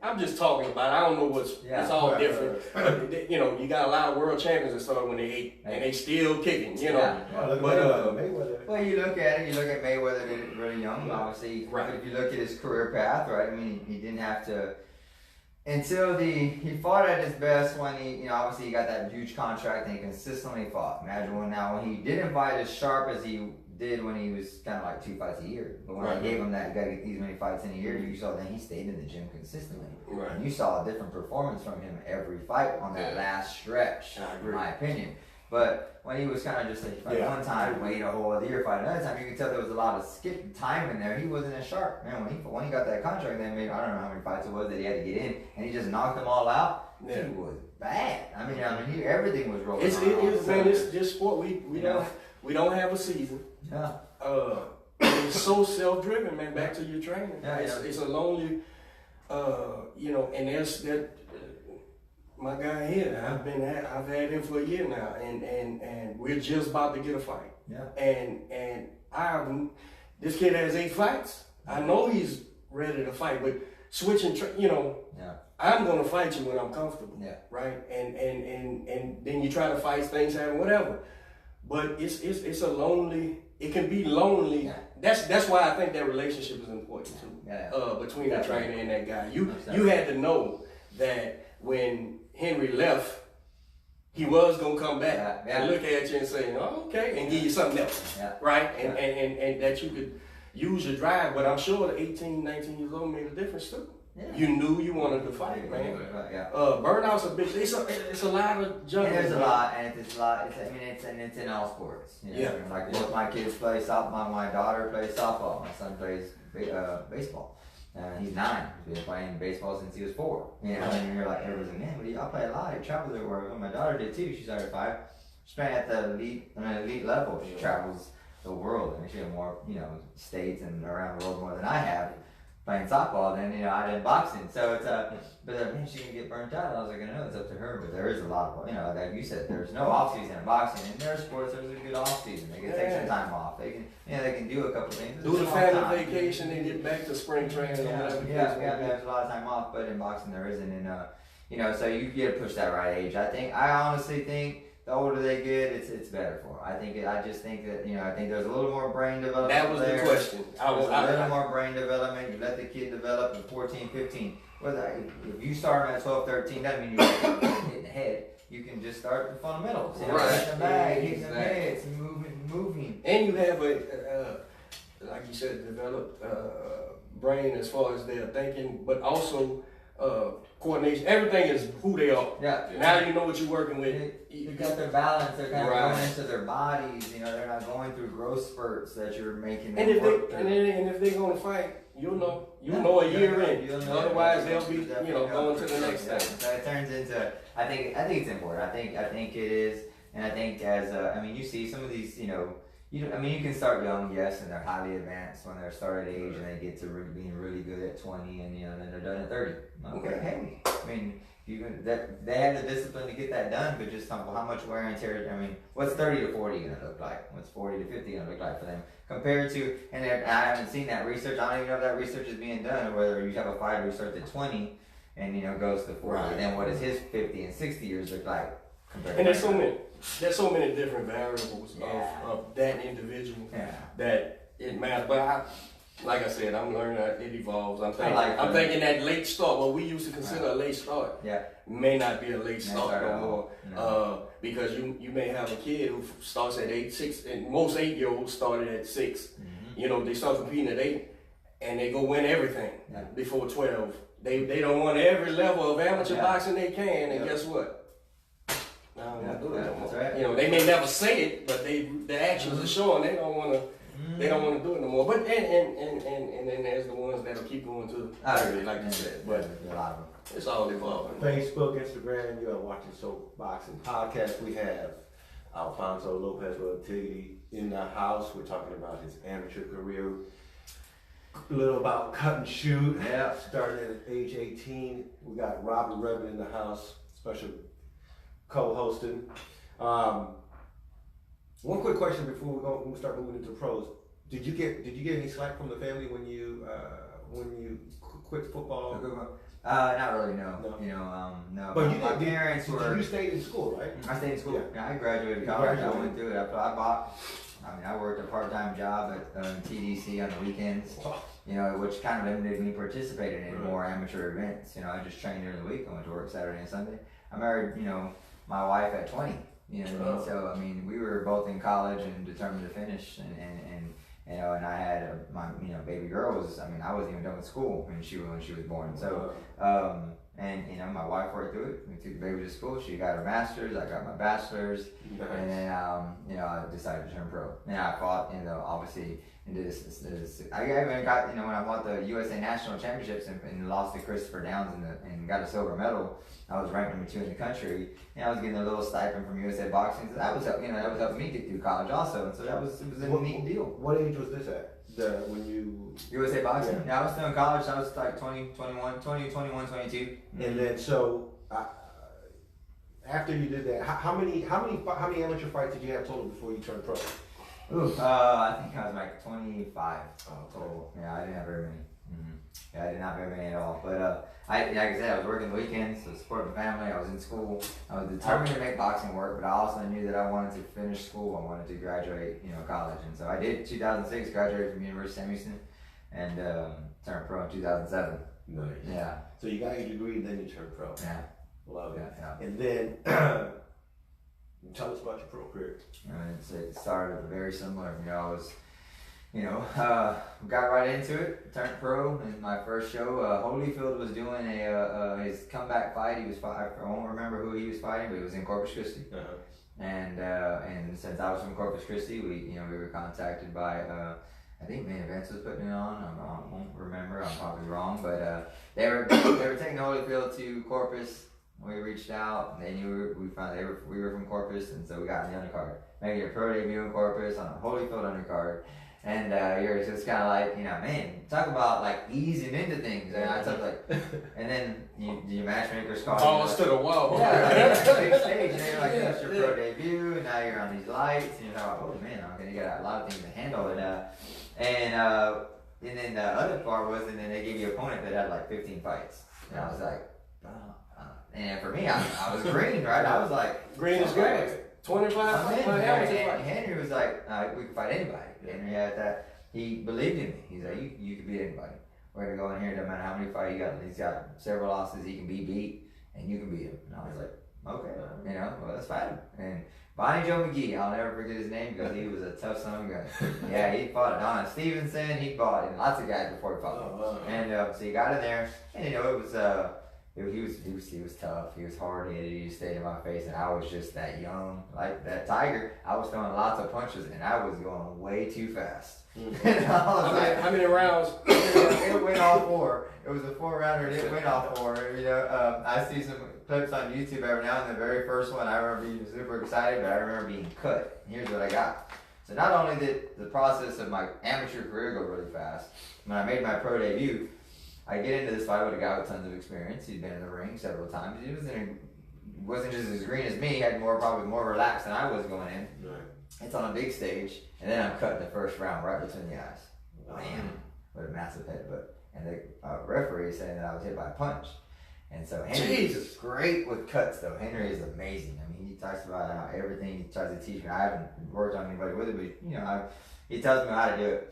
I'm just talking about it. I don't know what's, it's all different. But, you know, you got a lot of world champions that started when they 8 and they still kicking, you know. Well, you look at Mayweather did it really young, obviously. Right. If you look at his career path, right, I mean, he didn't have to, until he fought at his best when he, you know, obviously he got that huge contract and he consistently fought. Imagine when he didn't fight as sharp as he did when he was kind of like 2 fights a year. But when I gave him that, you got to get these many fights in a year, you saw that he stayed in the gym consistently. Right. And you saw a different performance from him every fight on that last stretch, in my opinion. But when he was kind of just like one time, wait a whole other year, fight another time, you could tell there was a lot of skip time in there. He wasn't as sharp. Man, when he got that contract, then maybe, I don't know how many fights it was that he had to get in, and he just knocked them all out. Yeah. He was bad. I mean, everything was rolling. It's just sport. We don't have a season. Yeah. It's so self-driven, man. Back to your training. Yeah, it's a lonely, you know, and there's that. My guy here, I've had him for a year now, and we're just about to get a fight. Yeah. And this kid has 8 fights. I know he's ready to fight, but switching, you know. Yeah. I'm gonna fight you when I'm comfortable. Yeah. Right. And then you try to fight, things happen, whatever. But it's a lonely. It can be lonely. Yeah. That's why I think that relationship is important too. Yeah. Between the trainer and that guy, you had to know that when Henry left, he was gonna come back and look at you and say, "Oh, okay," and give you something else, right? And that you could use your drive. But I'm sure the 18, 19 years old made a difference too. Yeah. You knew you wanted to fight, man. Burnout's a big. It's a lot of juggling. There's a lot, and it's a lot. It's in all sports. You know? Like both my kids play softball. My daughter plays softball. My son plays baseball. He's 9. He's been playing baseball since he was 4. You know, and you're like, everyone's like, man, I play a lot. I travel everywhere. Well, my daughter did too. She started at 5. She's playing at the elite level. She travels the world. I mean, she has more, you know, states and around the world more than I have. Playing softball, then, you know, I did boxing. So it's but man, she can get burnt out. And I was like, I know it's up to her, but there is a lot of, you know, like you said, there's no off season in boxing. In their sports, there's a good off season. They can take some time off. They can, you know, they can do a couple things. Do the family vacation and get back to spring training. There's a lot of time off, but in boxing there isn't. And you know, so you get to push that right age. I honestly think the older they get, it's better for them. I just think that, you know, I think there's a little more brain development. That was the question. A little more brain development. You let the kid develop at 14, 15. If you start at 12, 13, doesn't mean you hit in the head. You can just start with the fundamentals. You know, right. The bag, hitting the heads, moving. And you have like you said, developed brain as far as their thinking, but also coordination. Everything is who they are. Yeah. Now you know what you're working with. You got their balance. They're kind of going into their bodies. You know, they're not going through growth spurts that you're making. And if they're going to fight, you'll know. You'll know a year in. Otherwise, they'll be going to the next step. So it turns into. I think it's important. I think it is, and I think you see some of these, you know. You can start young, yes, and they're highly advanced when they're started age, and they get to being really good at 20, and then they're done at 30. Okay, hey, I mean, they have the discipline to get that done, but just how much wear and tear. I mean, what's 30 to 40 going to look like? What's 40 to 50 going to look like for them compared to? And I haven't seen that research. I don't even know if that research is being done, or whether you have a fighter who starts at 20 and goes to 40. Right. Then what does his 50 and 60 years look like? And there's so many different variables of that individual that it matters. But like I said, I'm learning that it evolves. I'm thinking that late start, what we used to consider a late start, may not be a late start no more. No. Because you may have a kid who starts at 8, 6, and most 8-year-olds started at 6. Mm-hmm. You know, they start competing at 8, and they go win everything before 12. They don't want every level of amateur boxing they can, and guess what? they may never say it, but the actions are showing they don't want to. They don't want to do it no more. But and then there's the ones that'll keep going to like you said. But it's all evolving. Facebook, Instagram, you are watching Soapboxing Podcast. We have Alfonso Lopez with Tigre in the house. We're talking about his amateur career. A little about cut and shoot. Yeah. Started at age 18. We got Robert Redmond in the house, special co-hosting. One quick question before we start moving into pros. Did you get any slack from the family when you quit football? Not really, no. No. But my parents were. You stayed in school, right? I stayed in school. Yeah, I graduated college. I went through it. I worked a part-time job at TDC on the weekends. Which kind of limited me participating in more amateur events. I just trained during the week. I went to work Saturday and Sunday. I married, my wife at 20. You know what I mean? So we were both in college and determined to finish, and I had my baby girl was I wasn't even done with school when she was born. So my wife worked through it. We took the baby to school. She got her master's. I got my bachelor's, and then I decided to turn pro. And I fought obviously into this. I even got when I won the USA National Championships and lost to Christopher Downs and got a silver medal. I was ranked number 2 in the country, and I was getting a little stipend from USA Boxing. So that was helping me get through college also. And so it was a neat deal. What age was this at? When you USA Boxing? Yeah, I was still in college. I was like 20, 21, 22. And then after you did that, how many amateur fights did you have total before you turned pro? I think I was like 25 total. Yeah, I didn't have very many. Yeah, I did not have very many at all. But like I said, I was working the weekends to support my family. I was in school. I was determined to make boxing work, but I also knew that I wanted to finish school. I wanted to graduate, college, and so I did. 2006, graduated from University of Sam Houston, and turned pro in 2007. Nice. Yeah. So you got your degree, and then you turned pro. Yeah. Love it. Yeah. And then tell us about your pro career. It started very similar. I was. Got right into it, turned pro in my first show. Holyfield was doing his comeback fight. I won't remember who he was fighting, but he was in Corpus Christi. And since I was from Corpus Christi, we were contacted by I think Main Events was putting it on. I won't remember. I'm probably wrong, but they were taking Holyfield to Corpus. We reached out, and they knew we were from Corpus, and so we got in the undercard. Making a pro debut in Corpus on a Holyfield undercard. And you're just kind of like, man, talk about like easing into things. And I took and then your matchmakers call balls to the wall. Yeah, big stage. And you're like, that's your pro debut, and now you're on these lights, and you're like, oh man, you got a lot of things to handle. And then the other part was, and then they gave you an opponent that had like 15 fights, and I was like, and for me, I was green, right? I was like, green is great. 25. Henry was like, we can fight anybody. Henry had that. He believed in me. He's like, you can beat anybody. We're gonna go in here. No matter how many fights he got. He's got several losses. He can be beat, and you can beat him. And I was like, okay, well, let's fight him. And Bonnie Joe McGee, I'll never forget his name because he was a tough son of a gun. Yeah, he fought Adonis Stevenson. He fought lots of guys before he fought him. And so he got in there, and it was. He was tough. He was hard-headed. He stayed in my face, and I was just that young, like that Tiger. I was throwing lots of punches, and I was going way too fast. And I was like, how many rounds? It went all 4. It was a 4-rounder, and it went all 4. I see some clips on YouTube every now and then. The very first one, I remember being super excited, but I remember being cut. Here's what I got. So not only did the process of my amateur career go really fast, when I made my pro debut, I get into this fight with a guy with tons of experience. He'd been in the ring several times. He wasn't just as green as me. He had probably more relaxed than I was going in. Right. It's on a big stage, and then I'm cut in the first round right between the eyes. Bam! With a massive headbutt. And the referee is saying that I was hit by a punch. And so Henry is great with cuts, though. Henry is amazing. I mean, he talks about how everything he tries to teach me. I haven't worked on anybody with it, but he tells me how to do it.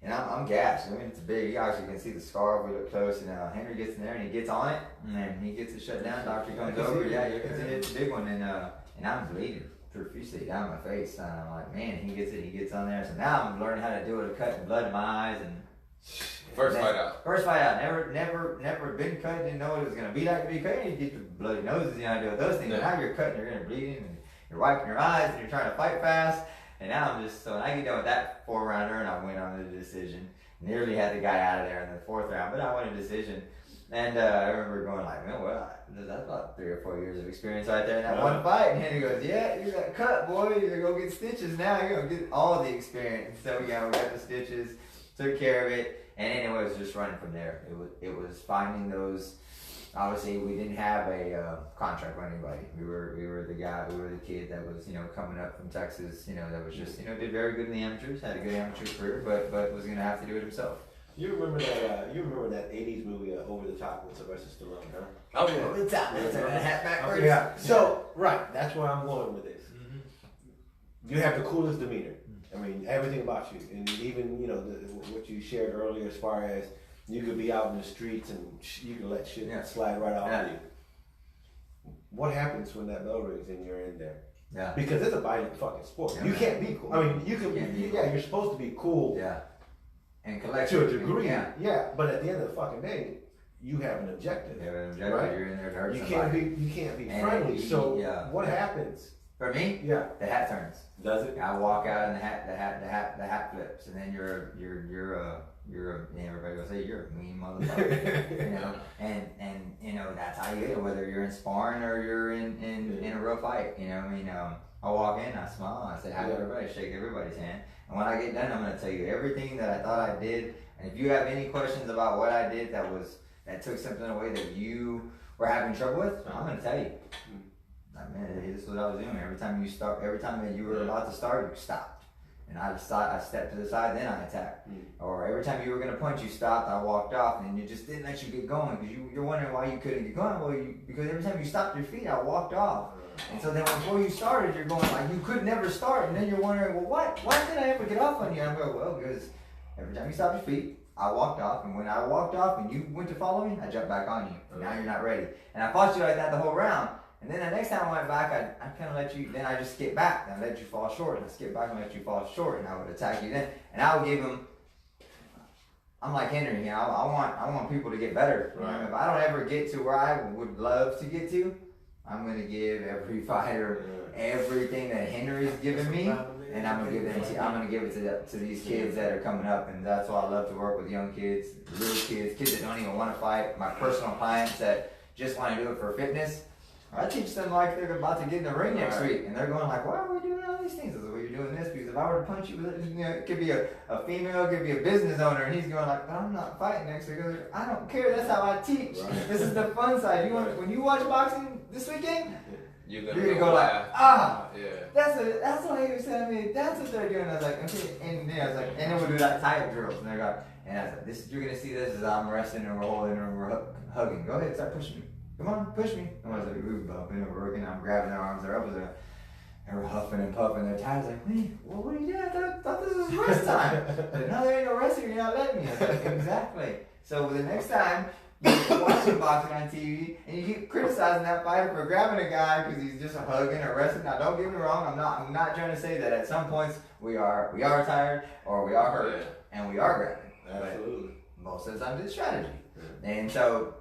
And I'm gassed. I mean, it's big. You actually can see the scar if we look close. And Henry gets in there and he gets on it, and then he gets it shut down. Doctor comes over. Yeah, you can see it's a big one. And I'm bleeding profusely down my face. And I'm like, man, he gets it. He gets on there. So now I'm learning how to do it to cut blood in my eyes. And First fight out. Never been cut. Didn't know what it was gonna be like to be cut. You get the bloody noses. You know how to do those things. But now you're cutting. You're gonna bleed. you're wiping your eyes and you're trying to fight fast. And now I'm just, so when I get done with that 4-rounder and I went on the decision, nearly had the guy out of there in the 4th round, but I won a decision. And I remember going like, man, well, that's about 3 or 4 years of experience right there in that one fight. And Henry goes, yeah, you got cut, boy. You're going to go get stitches now. You're going to get all the experience. So, yeah, we got the stitches, took care of it. And then it was just running from there. It was finding those. Obviously, we didn't have a contract with anybody. We were the kid that was, coming up from Texas, that was just, did very good in the amateurs, had a good amateur career, but was going to have to do it himself. You remember that 80s movie, Over the Top with Sylvester Stallone, huh? Oh, yeah. Over the Top. That's a hat backwards. Yeah. So, right, that's where I'm going with this. Mm-hmm. You have the coolest demeanor. I mean, everything about you. And even, what you shared earlier as far as you could be out in the streets and you can let shit slide right off of you. What happens when that bell rings and you're in there? Yeah. Because it's a violent fucking sport. Yeah, you can't be cool. I mean, you can be, you're supposed to be cool. Yeah. And collect to a degree. Yeah. But at the end of the fucking day, you have an objective. You have an objective. Right? You're in there to hurt somebody. You can't be friendly. So what happens? For me, the hat turns. Does it? I walk out and the hat flips, and then you're everybody will say you're a mean motherfucker, and that's how you get, whether you're in sparring or you're in a real fight, I walk in, I smile, I say hi to everybody, shake everybody's hand, and when I get done, I'm going to tell you everything that I thought I did, and if you have any questions about what I did that took something away that you were having trouble with, I'm going to tell you. Man, this is what I was doing. Every time that you were about to start, you stopped. And I stepped to the side, then I attacked. Or every time you were going to punch, you stopped, I walked off, and it just didn't let you get going. Because you're wondering why you couldn't get going. Well, because every time you stopped your feet, I walked off. And so then before you started, you're going like, you could never start. And then you're wondering, well, why did I ever get off on you? I'm going, well, because every time you stopped your feet, I walked off. And when I walked off and you went to follow me, I jumped back on you. And now you're not ready. And I fought you like that the whole round. And then the next time I went back, I kind of let you, then I just skipped back and I let you fall short. And I skipped back and let you fall short, and I would attack you then. And I would give him, I'm like Henry, I want people to get better. Right. If I don't ever get to where I would love to get to, I'm going to give every fighter everything that Henry's given me. And I'm going to give it to these kids that are coming up. And that's why I love to work with young kids, little kids that don't even want to fight, my personal clients that just want to do it for fitness. I teach them like they're about to get in the ring next week, and they're going like, why are we doing all these things? I said, well, you're doing this because if I were to punch you, it could be a female, it could be a business owner, and he's going like, but I'm not fighting next week. I don't care, that's how I teach. Right. This is the fun side. When you watch boxing this weekend, you're gonna go like, that's what he was telling me, that's what they're doing. I was like, okay, and then we'll do like type drills, and they're going, and I was like, you're gonna see this as I'm wrestling and we're holding and we're hugging. Go ahead, start pushing me. Come on, push me. And I was like, we were bumping and we're working. I'm grabbing their arms, they're up there. And we're huffing and puffing. They're tired. I was like, wait, well, what are you doing? I thought this was rest time. But no, there ain't no rest here. You're not letting me. I was like, exactly. So the next time you're watching boxing on TV and you keep criticizing that fighter for grabbing a guy because he's just hugging or wrestling. Now, don't get me wrong. I'm not trying to say that at some points we are tired or we are hurt and we are grabbing. Absolutely. But most of the time it's strategy. And so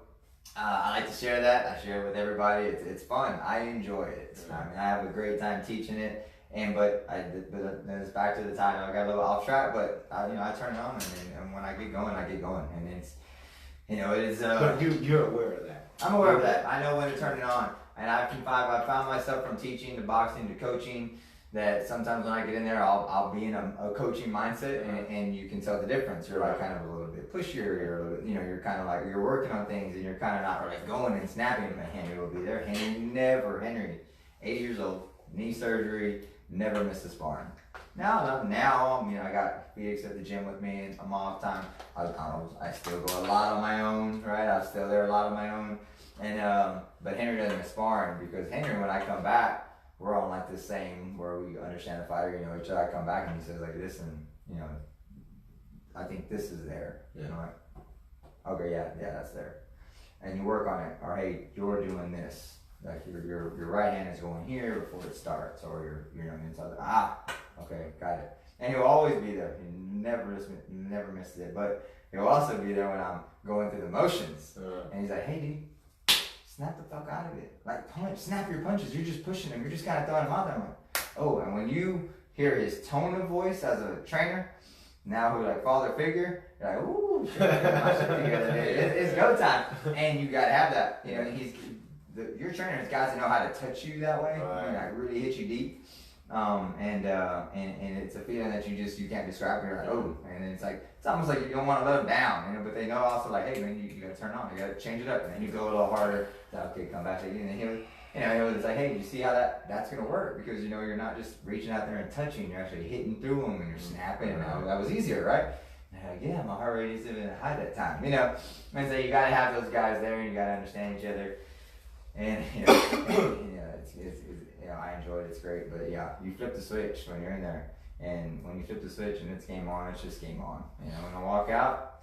I like to share that. I share it with everybody. It's fun. I enjoy it. I mean, I have a great time teaching it. But it's back to the title. I got a little off track, but I turn it on, and when I get going, and it's it is. But you're aware of that. I'm aware of that. I know when to turn it on, and I found myself from teaching to boxing to coaching. That sometimes when I get in there, I'll be in a coaching mindset, and you can tell the difference. You're like kind of a little bit pushier. You're kind of like you're working on things, and you're kind of not really going and snapping. But Henry will be there. Henry, 80 years old, knee surgery, never missed a sparring. Now, I got Felix at the gym with me, and I'm off time. I still go a lot on my own, right? I'm still there a lot on my own, and but Henry doesn't miss sparring because Henry, when I come back, we're all like the same, where we understand the fighter, each other. I come back and he says like this, and I think this is there. Like, okay, yeah, that's there, and you work on it. Or hey, you're doing this. Like your right hand is going here before it starts, or you're inside. Okay, got it. And he'll always be there. He never misses it. But he'll also be there when I'm going through the motions. And he's like, hey, dude, snap the fuck out of it. Like snap your punches. You're just pushing them. You're just kind of throwing them out there. I'm like, oh, and when you hear his tone of voice as a trainer, now who's like father figure, you're like, ooh, shit, my shit together. It's go time. And you gotta have that. You know, your trainer has got to know how to touch you that way. Right. And like really hit you deep. And it's a feeling that you can't describe. You're like, oh, and it's like, it's almost like you don't want to let them down, you know, but they know also like, hey man, you gotta turn on, you gotta change it up, and then you go a little harder. It's like, okay, come back again, and it's like, hey, you see how that's gonna work, because you know you're not just reaching out there and touching, you're actually hitting through them and you're snapping, and that was easier, right? And they're like, yeah, my heart rate isn't high that time, you know. And so you gotta have those guys there, and you gotta understand each other, and you know, it's you know, I enjoy it, it's great, but yeah, you flip the switch when you're in there. And when you flip the switch and it's game on, it's just game on. You know, when I walk out,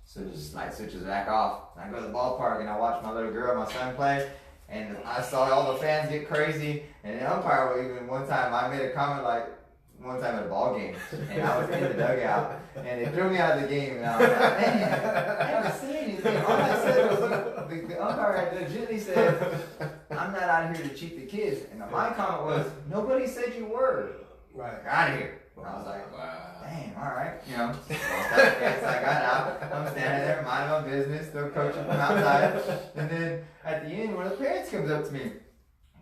so just light switches back off. I go to the ballpark and I watch my little girl, my son play, and I saw all the fans get crazy. And the umpire, even one time, I made a comment like, one time at a ball game, and I was in the dugout, and they threw me out of the game, and I was like, man, I didn't say anything. All I said was, the umpire legitimately said, I'm not out here to cheat the kids. And my comment was, nobody said you were. Right. You're out of here. And I was like, wow. Damn, all right. You know, so I got out. I'm standing there, minding my business, still coaching from outside. And then at the end, one of the parents comes up to me.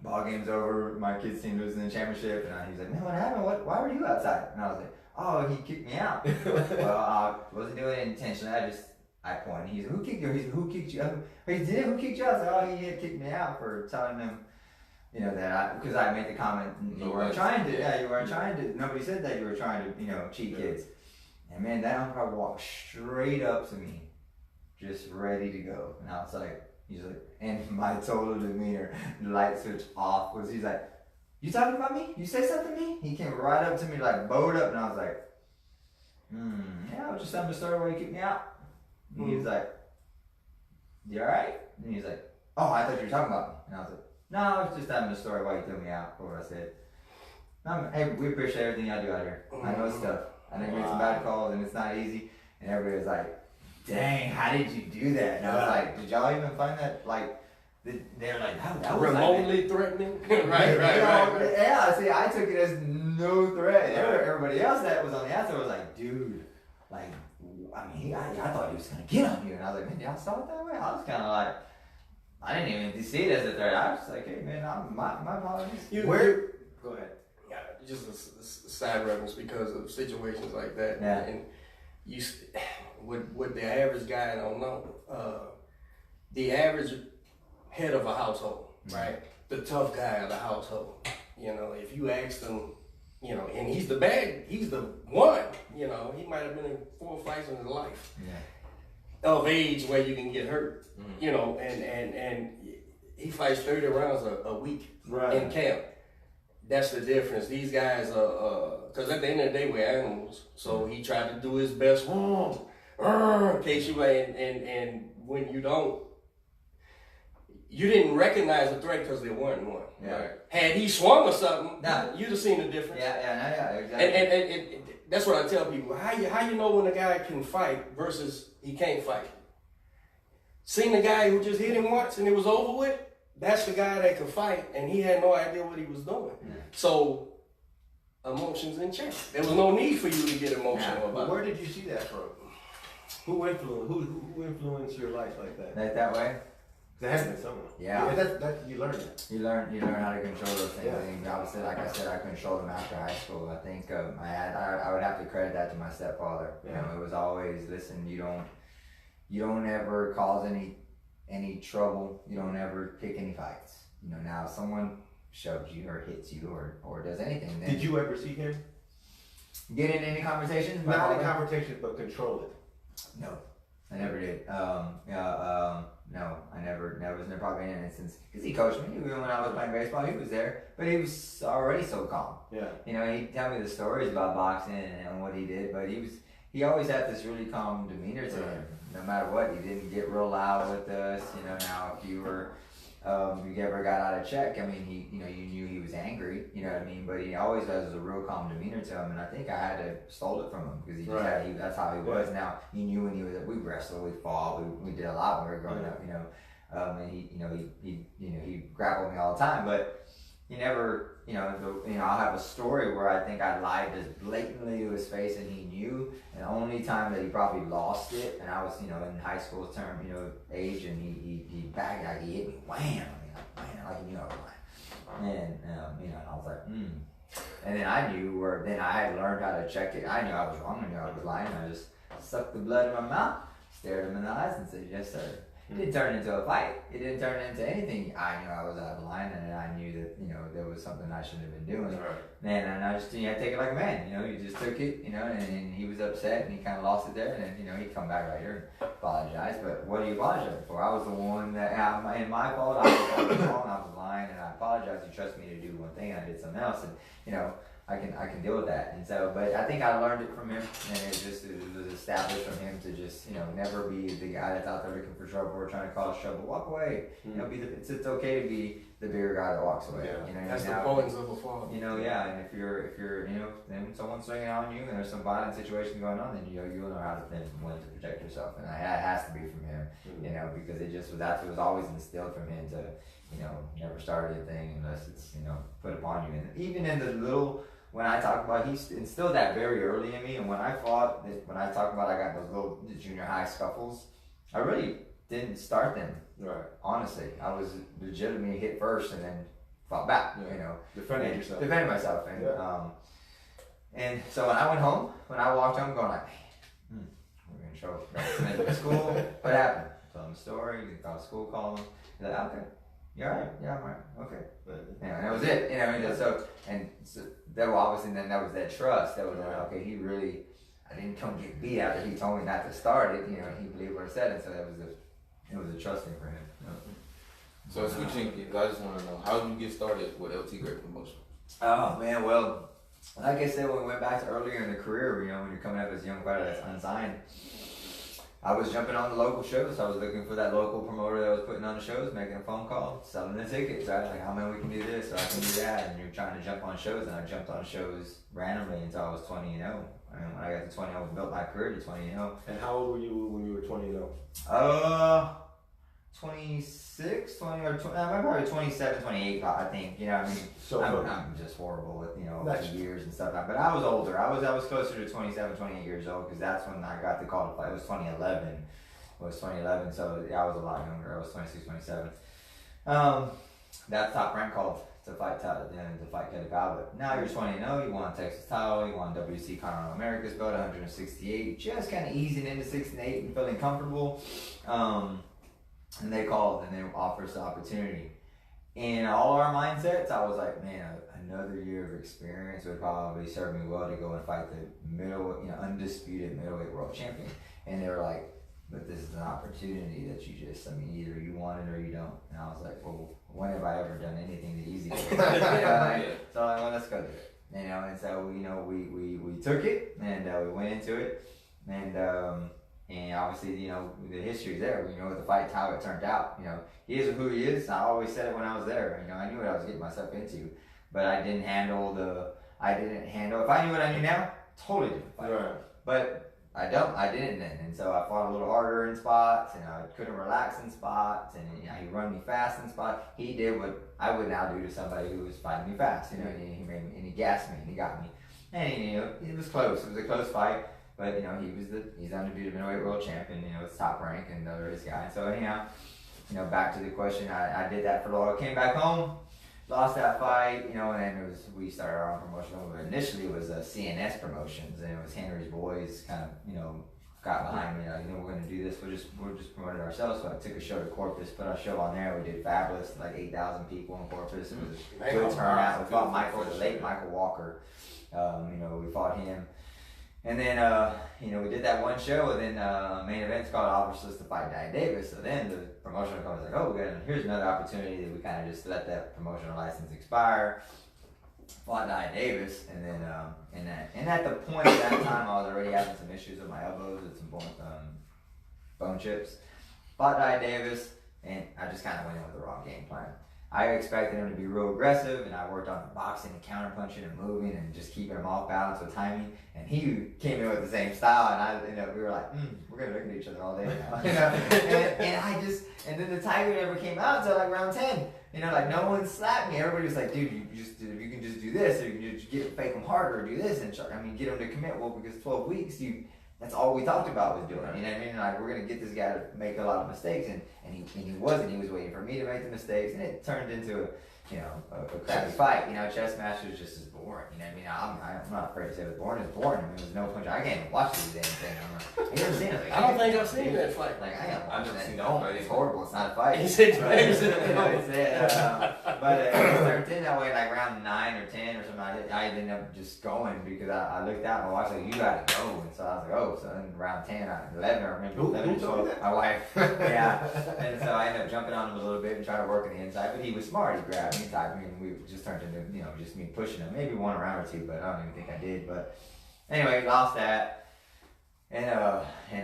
Ball game's over, my kids' team losing the championship, and he's like, man, what happened? Why were you outside? And I was like, oh, he kicked me out. Well, I wasn't doing it intentionally. I pointed. He's like, who kicked you? He's like, who kicked you? He did? Who kicked you out? I was like, oh, he had kicked me out for telling them, you know, that because I made the comment, you weren't trying to. Yeah, you weren't trying to. Nobody said that you were trying to, you know, cheat kids. And man, that umpire walked straight up to me, just ready to go. And I was like, he's like, and my total demeanor, the light switch off, was he's like, you talking about me? You say something to me? He came right up to me, like bowed up, and I was like, yeah, I was just telling the story where he kicked me out. And he was like, you alright? And he's like, oh, I thought you were talking about me. And I was like, no, I was just having the story why you threw me out for what I said. Hey, we appreciate everything y'all do out here. I know it's tough. I think we make some bad calls, and it's not easy. And everybody was like, dang, how did you do that? And I was like, did y'all even find that, like, they're like, oh, that was remotely threatening? right. Yeah, see, I took it as no threat. Everybody else that was on the outside was like, dude, like, I mean, I thought he was going to get on you. And I was like, man, y'all saw it that way? I was kind of like, I didn't even see it as a threat. I was just like, hey, man, my apologies. Go ahead. Yeah, just a side reference because of situations like that. Yeah. And you, what the average guy don't know, the average head of a household, right? The tough guy of the household. You know, if you ask them, you know, and he's the one, you know, he might have been in 4 fights in his life. Yeah. Of age where you can get hurt, you know, and he fights 30 rounds a week in camp. That's the difference. These guys because at the end of the day we're animals, so he tried to do his best. In case you and when you don't, you didn't recognize the threat because there weren't one. Yeah. Right? Had he swung or something, Nah. you'd have seen the difference. Yeah, exactly. And that's what I tell people. How you know when a guy can fight versus he can't fight? Seen the guy who just hit him once and it was over with? That's the guy that can fight, and he had no idea what he was doing. Yeah. So, emotions in check. There was no need for you to get emotional about it. Where did you see that from? Who influenced your life like that? That way? There has been someone. Yeah. That you learn that. You learn how to control those things. Yeah. Obviously, like I said, I controlled them after high school. I think I would have to credit that to my stepfather. Yeah. You know, it was always, listen, you don't ever cause any trouble. You don't ever pick any fights. You know, now if someone shoves you or hits you or does anything, then did you ever see him get in any conversations? Not in conversations, but control it. No, I never did. No, I never was never probably in an instance because he coached me. Even when I was playing baseball, he was there, but he was already so calm. Yeah. You know, he'd tell me the stories about boxing and what he did, but he always had this really calm demeanor to him. No matter what, he didn't get real loud with us. You know, now if you were, you ever got out of check, I mean, you knew he was angry. You know what I mean? But he always has a real calm demeanor to him, and I think I had to stole it from him because that's how he was. Now he knew when we wrestled, we fought, we did a lot when we were growing up. You know, And he grappled me all the time, but he never, I'll have a story where I think I lied as blatantly to his face and he knew, and the only time that he probably lost it, and I was, in high school term, age, and he bagged, like, he hit me, wham, like he knew I was lying. And, and I was like, And then I knew then I had learned how to check it. I knew I was wrong, I knew I was lying, I just sucked the blood in my mouth, stared him in the eyes and said, yes, sir. It didn't turn into a fight. It didn't turn into anything. I knew I was out of line, and I knew that there was something I shouldn't have been doing. Right. And I just I take it like a man. You just took it. And he was upset, and he kind of lost it there. And then he'd come back right here and apologize. But what do you apologize for? I was the one that in my fault. I was wrong. I was lying, and I apologize. You trust me to do one thing, and I did something else. And I can deal with that. And so, but I think I learned it from him, and it was established from him to just never be the guy that's out there looking for trouble or trying to cause trouble. Walk away. It's okay to be the bigger guy that walks away. Yeah. That's the points of a fall. Yeah. And if you're then someone's swinging on you and there's some violent situation going on, then you'll know how to then when to protect yourself. And that has to be from him. Because it was always instilled from him to never start anything unless it's put upon you. And even in the little. When I talk about, he instilled that very early in me, and when I talk about I got those little junior high scuffles, I really didn't start them. Right. Honestly, I was legitimately hit first and then fought back. Defending yourself. Defending myself, and so when I walked home, going like, we're in trouble. Got school. What happened? Tell them the story. Got a school call them. They're like, okay. You alright? Yeah, I'm alright. Okay. And that was it. So that was obviously then that was that trust. That was like, okay, he really, I didn't come get beat after he told me not to start it. He believed what I said, and so it was a trusting for him. So switching, I just want to know, how did you get started with El Tigre promotion? Oh man, well, like I said, when we went back to earlier in the career, when you're coming up as a young fighter that's unsigned, I was jumping on the local shows. I was looking for that local promoter that was putting on the shows, making a phone call, selling the tickets. I was like, oh man, we can do this, or I can do that. And you're trying to jump on shows, and I jumped on shows randomly until I was 20-0. And when I got to 20, I built my career to 20-0. And how old were you when you were 20-0? 26, 20, or 20, I'm probably 27, 28, I think. So I'm just horrible with years and stuff. But I was older. I was closer to 27, 28 years old, because that's when I got the call to fight. It was 2011. So I was a lot younger. I was 26, 27. That Top Rank called to fight Kelly Powell. But now you're 20-0. You won Texas title. You won WC Continental America's belt, 168. Just kind of easing into 6 and 8 and feeling comfortable. And they called and they offered us the opportunity. In all our mindsets, I was like, man, another year of experience would probably serve me well to go and fight the undisputed middleweight world champion. And they were like, but this is an opportunity that you just, either you want it or you don't. And I was like, well, when have I ever done anything the easy way? So I'm like, well, let's go do it. And so we took it and we went into it, and obviously, the history's there. With the fight, how it turned out. He is who he is. I always said it when I was there. I knew what I was getting myself into, but I didn't handle. If I knew what I knew now, totally different fight. Right. But I didn't then, and so I fought a little harder in spots, and I couldn't relax in spots, and he run me fast in spots. He did what I would now do to somebody who was fighting me fast. He made me, and he gassed me, and he got me, and it was close. It was a close fight. But he's undisputed middleweight world champion. It's Top Rank, and they're his guy. So anyhow, back to the question. I did that for a while. Came back home, lost that fight. And then we started our own promotion. But initially it was CNS Promotions, and it was Henry's boys kind of got behind me. We're going to do this. We're just promoting ourselves. So I took a show to Corpus, put our show on there. We did fabulous, like 8,000 people in Corpus. It was a good turnout. We fought the late Michael Walker. We fought him. And then, we did that one show, and then main event's called offers us to fight Dia Davis. So then the promotional company's like, oh, here's another opportunity. That we kind of just let that promotional license expire. Fought Dia Davis, and then, and at the point at that time, I was already having some issues with my elbows and some bone chips. Fought Dia Davis, and I just kind of went in with the wrong game plan. I expected him to be real aggressive, and I worked on boxing and counter punching and moving and just keeping him off balance with timing. And he came in with the same style, and we were like, we're gonna look at each other all day now. And then the Tiger never came out until like round 10. Like no one slapped me. Everybody was like, dude, if you can just do this, or you can just fake them harder, or do this, and get him to commit. Well, because 12 weeks, that's all we talked about was doing. You know what I mean? Like, we're gonna get this guy to make a lot of mistakes, and he wasn't. He was waiting for me to make the mistakes, and it turned into a crappy fight. Chess Masters just is boring. You know what I mean? I'm not afraid to say it was boring. It's boring. I mean, there's no punch. I can't even watch these damn thing. You never seen it? I don't think I've seen that fight. Like, I haven't I've watched never seen that. that No, fight. it's horrible. It's not a fight. He said, But it turned in that way, like round 9 or 10 or something. I ended up just going because I looked out and my wife said, you gotta go. And so I was like, oh. So then round 10, 11, I remember 11 or 12. My wife. Yeah. And so I ended up jumping on him a little bit and trying to work on the inside. But he was smart. He grabbed me, tied me, and we just turned into, just me pushing him. Maybe one round or two, but I don't even think I did. But anyway, lost that. And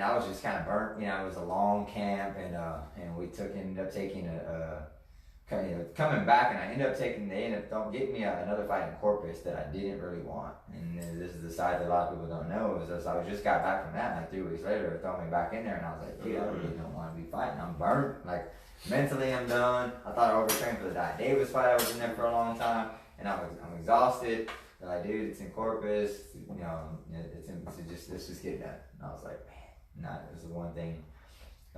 I was just kind of burnt. It was a long camp, and we ended up taking coming back, and they ended up getting me another fight in Corpus that I didn't really want. And this is the side that a lot of people don't know, is I just got back from that, and like 3 weeks later, they throw me back in there, and I was like, dude, I really don't want to be fighting. I'm burnt. Like, mentally, I'm done. I thought I overtrained for the Diet Davis fight. I was in there for a long time, and I'm exhausted. They're like, dude, it's in Corpus. Let's just get it done. And I was like, man, this is one thing.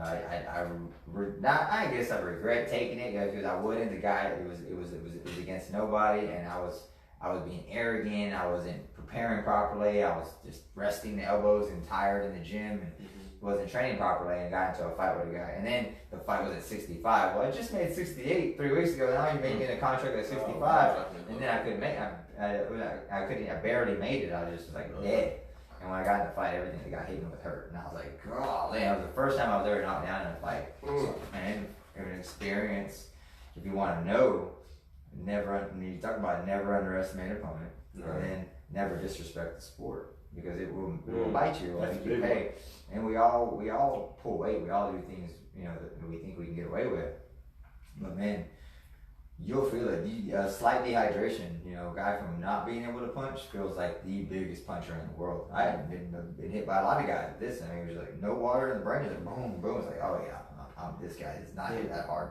I guess I regret taking it because I wouldn't. The guy, it was against nobody, and I was being arrogant. I wasn't preparing properly. I was just resting the elbows and tired in the gym, and wasn't training properly, and got into a fight with a guy. And then the fight was at 65. Well, I just made 68 3 weeks ago. Now you're making a contract at 65, and then I couldn't make. I barely made it. I just was like dead. And when I got in the fight, everything that got hit me with hurt. And I was like, oh, man, it was the first time I was ever knocked down in a fight. And it was an experience. If you want to know, you talk about never underestimate an opponent, and then never disrespect the sport, because it will bite you. I think you pay. And we all pull weight. We all do things that we think we can get away with. But man, you'll feel it. Slight dehydration, a guy from not being able to punch feels like the biggest puncher in the world. I haven't been hit by a lot of guys at this, and it was like no water in the brain, just like boom, boom. It's like, oh yeah, this guy is not hit that hard,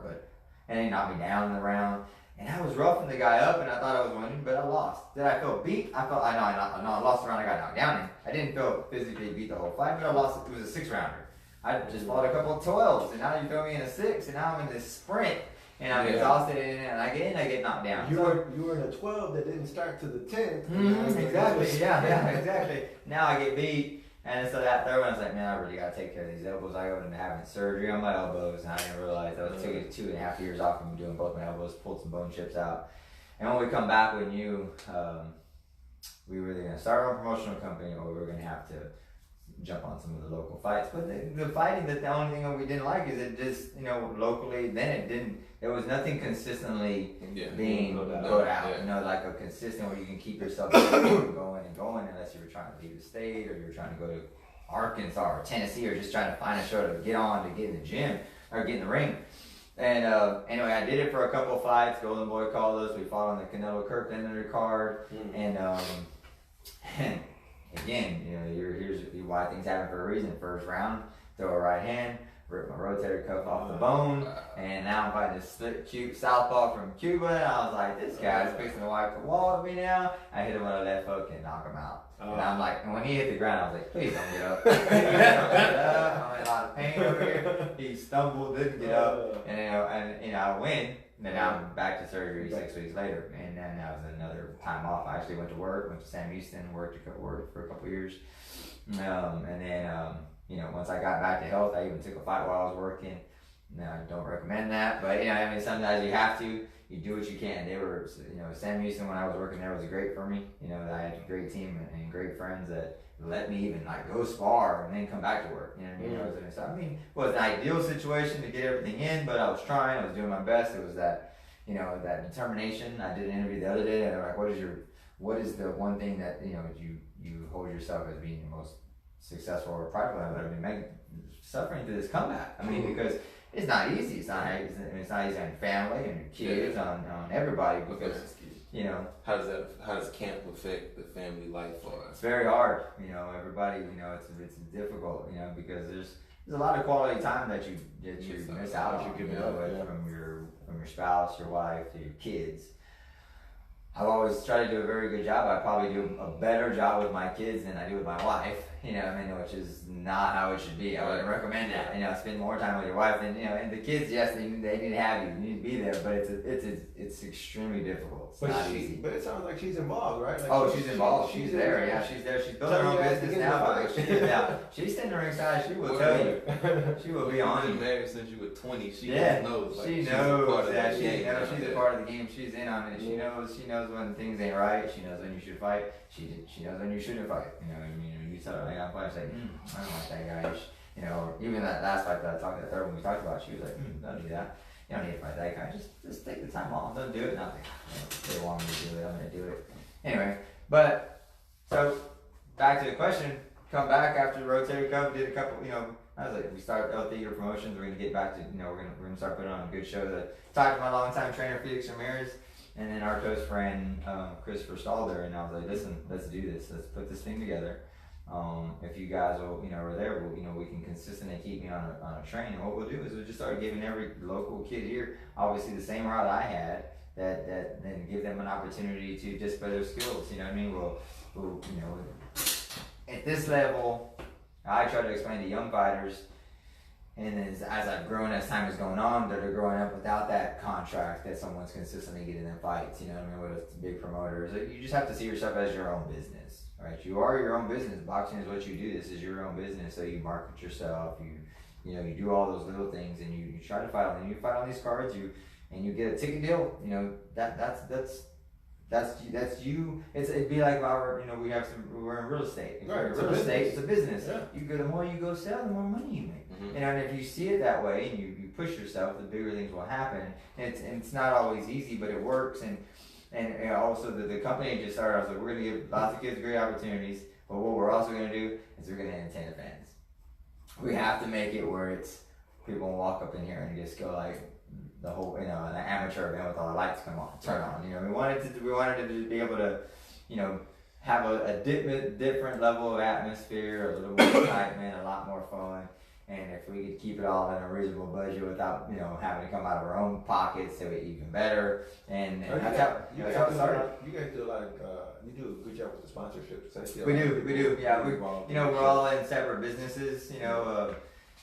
and he knocked me down in the round. And I was roughing the guy up, and I thought I was winning, but I lost. Did I feel beat? I lost the round I got knocked down in. I didn't feel physically beat the whole fight, but I lost. It was a 6-rounder. I just fought a couple of 12s, and now you throw me in a 6, and now I'm in this sprint. And I'm exhausted, and I get knocked down. You were in a 12 that didn't start to the 10th. Exactly. Yeah, exactly. Now I get beat, and so that third one, I was like, man, I really got to take care of these elbows. I ended up having surgery on my elbows, and I didn't realize I took it 2.5 years off from doing both my elbows, pulled some bone chips out. And when we come back with you, we were either going to start our own promotional company, or we were going to have to jump on some of the local fights. But the fighting, the only thing that we didn't like is it just, locally, then there was nothing consistently being put out, like a consistent where you can keep yourself going unless you were trying to leave the state, or you're trying to go to Arkansas or Tennessee, or just trying to find a show to get on, to get in the gym or get in the ring. And anyway, I did it for a couple of fights. Golden Boy called us. We fought on the Canelo Kirkland undercard, and again, here's why things happen for a reason. First round, throw a right hand, rip my rotator cuff off the bone, and now I'm fighting this slick, cute southpaw from Cuba, and I was like, this guy's fixing to wipe the wall with me now. I hit him with a left hook and knock him out. And I'm like, and when he hit the ground, I was like, please don't get up. I'm in a lot of pain over here. He stumbled, didn't get up, and I win. And then I'm back to surgery 6 weeks later, and then that was another time off. I actually went to work, went to Sam Houston, worked for a couple of years, and then once I got back to health, I even took a fight while I was working. Now I don't recommend that, but sometimes you have to. You do what you can. They were, Sam Houston, when I was working there, was great for me. I had a great team and great friends that let me even go spar and then come back to work. So it was an ideal situation to get everything in, but I was trying. I was doing my best. It was that, that determination. I did an interview the other day, and they're like, what is the one thing that you hold yourself as being the most successful or prideful of? Suffering through this comeback. Because it's not easy. It's not easy on your family and your kids, on everybody, because you know, how does camp affect the family life for us? It's very hard. You know, everybody. You know, it's difficult. You know, because there's a lot of quality time that you miss out on. You know, from your spouse, your wife, to your kids. I've always tried to do a very good job. I probably do a better job with my kids than I do with my wife. You know, I mean, which is not how it should be. I wouldn't recommend that. You know, spend more time with your wife than, you know, and the kids. Yes, they need to have you. You need to be there, but it's extremely difficult. It's not easy. But it sounds like she's involved, right? Like she's involved. She's there. Yeah, she's there. She's building her own business now. She's sitting ringside. She will tell you. She will be on you. Been married since you were 20. She knows. Like, she knows that. She's a part of the game. She's in on it. She knows when things ain't right. She knows when you should fight. She knows when you shouldn't fight. You know what I mean? You tell her, like, I'm fighting, say, I don't like that guy. You know, or even that last fight that I talked, that third one we talked about, she was like, don't do that. You don't need to fight that guy. Just take the time off. Don't do it. Nothing. They want me to do it. I'm gonna do it. Anyway, but so back to the question. Come back after the Rotary Cup. Did a couple. You know, I was like, we start Tigre promotions. We're gonna get back to. You know, we're gonna start putting on a good show. Talked to my longtime trainer Felix Ramirez, and then our close friend Christopher Stalder, and I was like, listen, let's do this. Let's put this thing together. If you guys will, you know, are there, we'll, you know, we can consistently keep me on a train. And what we'll do is we'll just start giving every local kid here, obviously the same route I had, that then give them an opportunity to display their skills. You know what I mean? We'll you know, at this level, I try to explain to young fighters, and as I've grown, as time is going on, that are growing up without that contract that someone's consistently getting in fights. You know what I mean? Whether it's big promoters, you just have to see yourself as your own business. Right, you are your own business. Boxing is what you do. This is your own business. So you market yourself. You know, you do all those little things, and you try to fight on. And you fight on these cards. And you get a ticket deal. You know, that's you. It'd be like our, you know, we're in real estate. If right, real estate, it's a business. Yeah. The more you go sell, the more money you make. Mm-hmm. And if you see it that way, and you push yourself, the bigger things will happen. And it's not always easy, but it works. And also the company just started. I was like, we're gonna give lots of kids great opportunities, but what we're also gonna do is we're gonna entertain the fans. We have to make it where it's people walk up in here and just go like the whole, you know, an amateur event with all the lights turn on. You know, we wanted to be able to, you know, have a different level of atmosphere, a little more excitement, a lot more fun. And if we could keep it all in a reasonable budget without, you know, having to come out of our own pockets, it would be even better. And that's how it started. You guys do a lot of, you do a good job with the sponsorships. We do. Yeah, you know, we're all in separate businesses, you know,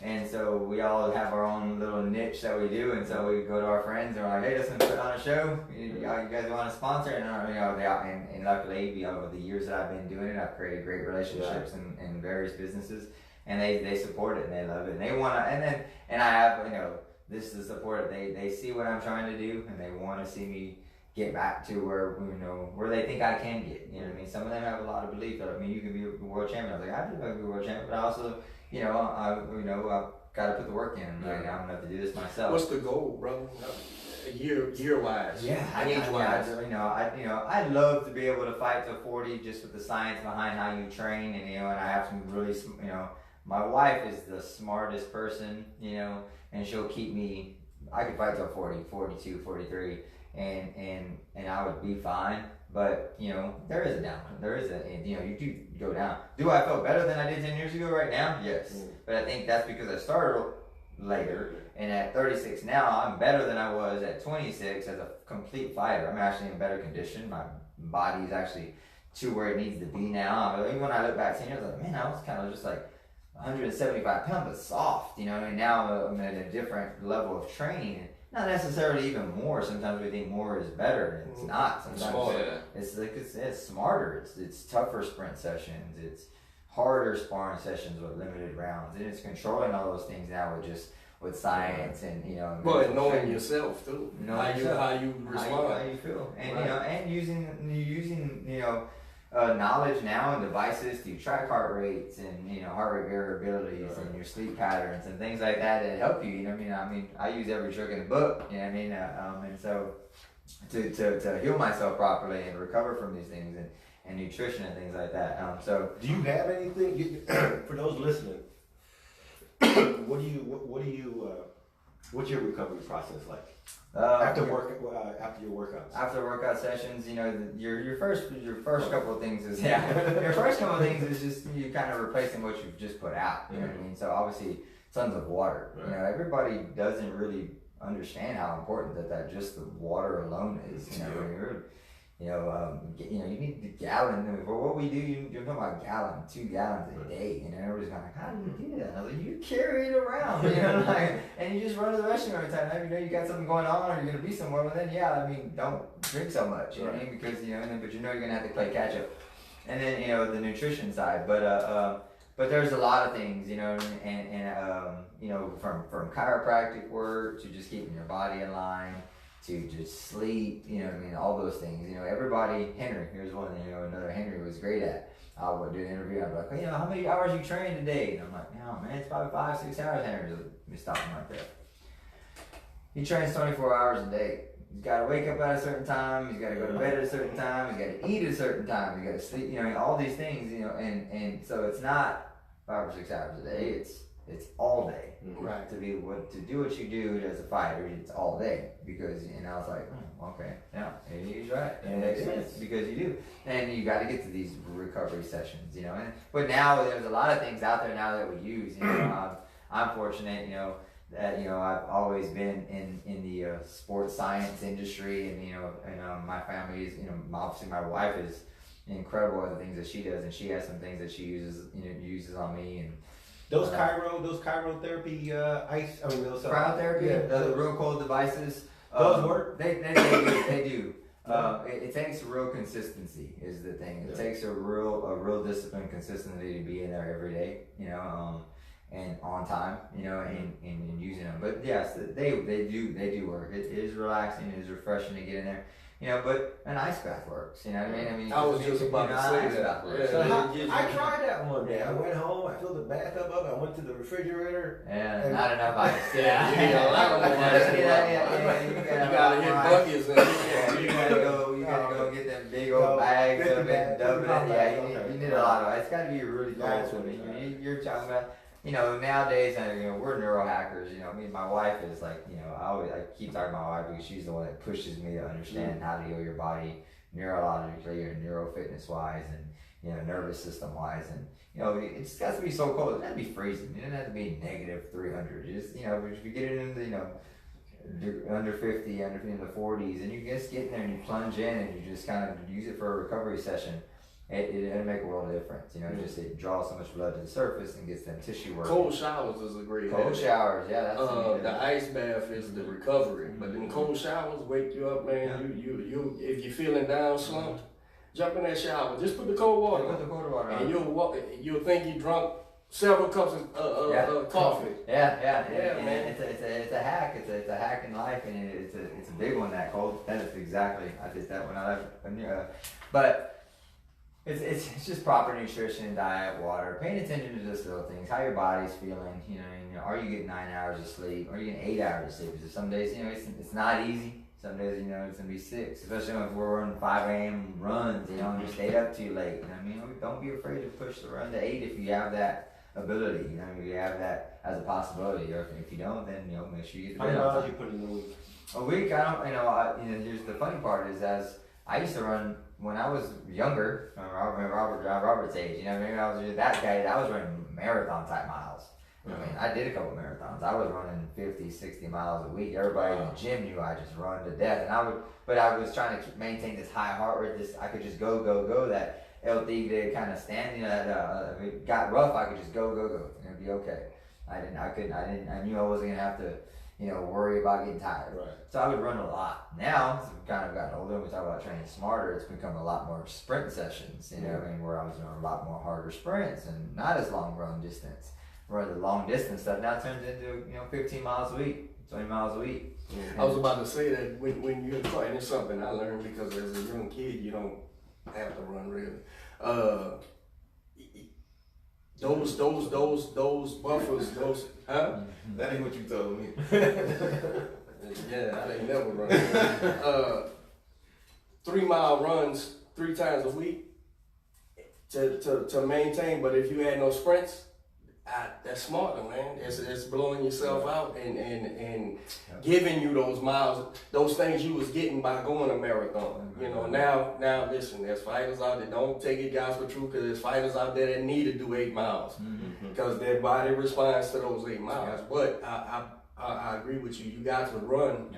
and so we all have our own little niche that we do. And so we go to our friends and we're like, hey, let's put on a show. You guys want to sponsor? And you know, and luckily, over the years that I've been doing it, I've created great relationships in various businesses. And they support it and they love it and they want to, and I have, you know, this is support. They see what I'm trying to do and they want to see me get back to where, you know, where they think I can get. You know what I mean? Some of them have a lot of belief that, I mean, you can be a world champion. I was like, I think I can be a world champion, but I also, you know, I've got to put the work in. Like, I'm gonna have to do this myself. What's the goal, brother? Year wise. Yeah, age wise. I'd love to be able to fight to 40 just with the science behind how you train, and you know, and I have some really, you know. My wife is the smartest person, you know, and she'll keep me, I could fight till 40, 42, 43, and I would be fine. But, you know, there is a down. You know, you do go down. Do I feel better than I did 10 years ago right now? Yes. But I think that's because I started later. And at 36 now, I'm better than I was at 26 as a complete fighter. I'm actually in better condition. My body's actually to where it needs to be now. Even when I look back 10 years, I was like, man, I was kind of just like 175 pounds, but soft, you know, and now I'm at a different level of training. Not necessarily even more. Sometimes we think more is better, and it's not. Sometimes it's like it's smarter. It's tougher sprint sessions. It's harder sparring sessions with limited rounds, and it's controlling all those things now with science and, you know. Well, knowing yourself too. How you respond, how you feel, and you know, and using you know. Knowledge now and devices to track heart rates and, you know, heart rate variabilities and your sleep patterns and things like that help you. You know what I mean? I use every trick in the book. You know what I mean? And so to heal myself properly and recover from these things and nutrition and things like that. So do you have anything for those listening? What do you What's your recovery process like? After your workouts. After workout sessions, you know, your first couple of things is your first couple of things is just you kind of replacing what you've just put out. You know what I mean? So obviously, tons of water. Right. You know, everybody doesn't really understand how important that just the water alone is. You know, you need the gallon. For what we do, you're talking about 2 gallons a day. You know, everybody's kind of like, how do you do that? I was like, you carry it around, you know, like, and you just run to the restroom every time. You know, you got something going on, or you're gonna be somewhere. Well, then, I mean, don't drink so much. You know what I mean? Because but you know you're gonna have to play catch up. And then the nutrition side, but there's a lot of things, you know, and from chiropractic work to just keeping your body in line, to just sleep, you know what I mean, all those things. You know, everybody, Henry, here's one, another Henry was great at. I would do an interview, I'd be like, hey, how many hours you train today? And I'm like, no, man, it's probably 5-6 hours, Henry. Let me stop him right there. He trains 24 hours a day. He's got to wake up at a certain time, he's got to go to bed at a certain time, he's got to eat at a certain time, he's got to sleep, all these things, and so it's not 5 or 6 hours a day, it's all day. Right. To do what you do as a fighter, it's all day. Because I was like, okay, yeah, he's right. It makes sense because you do, and you got to get to these recovery sessions, but now there's a lot of things out there now that we use. I'm fortunate, that I've always been in the sports science industry, and my family is, obviously my wife is incredible at the things that she does, and she has some things that she uses on me, and those cryotherapy cryotherapy, the real cold devices. Those work. They do. It takes real consistency is the thing. It takes a real discipline, consistency to be in there every day. And on time. And using them. But yes, they do work. It is relaxing. It is refreshing to get in there. But an ice bath works. You know what I mean? I was just about to say that. I tried that one day. I went home. I filled the bathtub up. I went to the refrigerator. Yeah, not enough ice. You gotta hit buckets. You gotta go get them big old bags of it and dump it. Yeah, you need a lot of ice. It's got to be really cold swimming. You're talking about. Nowadays, we're neurohackers. Me and my wife is like, I keep talking about my wife because she's the one that pushes me to understand how to heal your body neurologically or neurofitness wise, and nervous system wise, and it's got to be so cold. It doesn't have to be freezing. It doesn't have to be -300. Just if you get it into under 50, under in the 40s, and you just get in there and you plunge in and you just kind of use it for a recovery session. It'll make a world of difference, Just it draws so much blood to the surface and gets them tissue working. Cold showers is a great. Cold showers, yeah. That's the ice bath is the recovery, but then cold showers wake you up, man. Yeah. You if you're feeling down, slumped, jump in that shower. Just put the cold water. Put the cold water on. And you'll think you drunk several cups of coffee. Yeah, man. It's a hack. It's a hack in life, and it's a big one. That cold. That is exactly. I did that when but. It's just proper nutrition, diet, water, paying attention to just little things, how your body's feeling, are you getting 9 hours of sleep, are you getting 8 hours of sleep? Because some days, it's not easy. Some days, it's gonna be 6, especially if we're running 5 a.m. runs, and you stayed up too late. Don't be afraid to push the run to 8 if you have that ability. If you have that as a possibility, or if you don't, then make sure you get the bed on time. How many miles you put in a week? A week, I don't. Here's the funny part is as I used to run. When I was younger, Robert's age, maybe I was that guy. I was running marathon type miles. I did a couple marathons. I was running 50, 60 miles a week. Everybody in the gym knew I just run to death, but I was trying to maintain this high heart rate. I could just go. That El Tigre kind of stand. If it got rough, I could just go, and it'd be okay. I knew I wasn't gonna have to. Worry about getting tired. Right. So I would run a lot. Now, as I've kind of gotten older, we talk about training smarter, it's become a lot more sprint sessions, where I was doing a lot more harder sprints and not as long run distance. Where the long distance stuff now turns into, 15 miles a week, 20 miles a week. I was about to say that when you're caught, and it's something I learned because as a young kid, you don't have to run really. Those buffers, huh? That ain't what you told me. Yeah, I ain't never run. 3 mile runs 3 times a week to maintain, but if you had no sprints, that's smart though, man. It's blowing yourself out and giving you those miles, those things you was getting by going a marathon. You know, now listen, there's fighters out there, don't take it guys for true, because there's fighters out there that need to do 8 miles because their body responds to those 8 miles. But I agree with you. You got to run.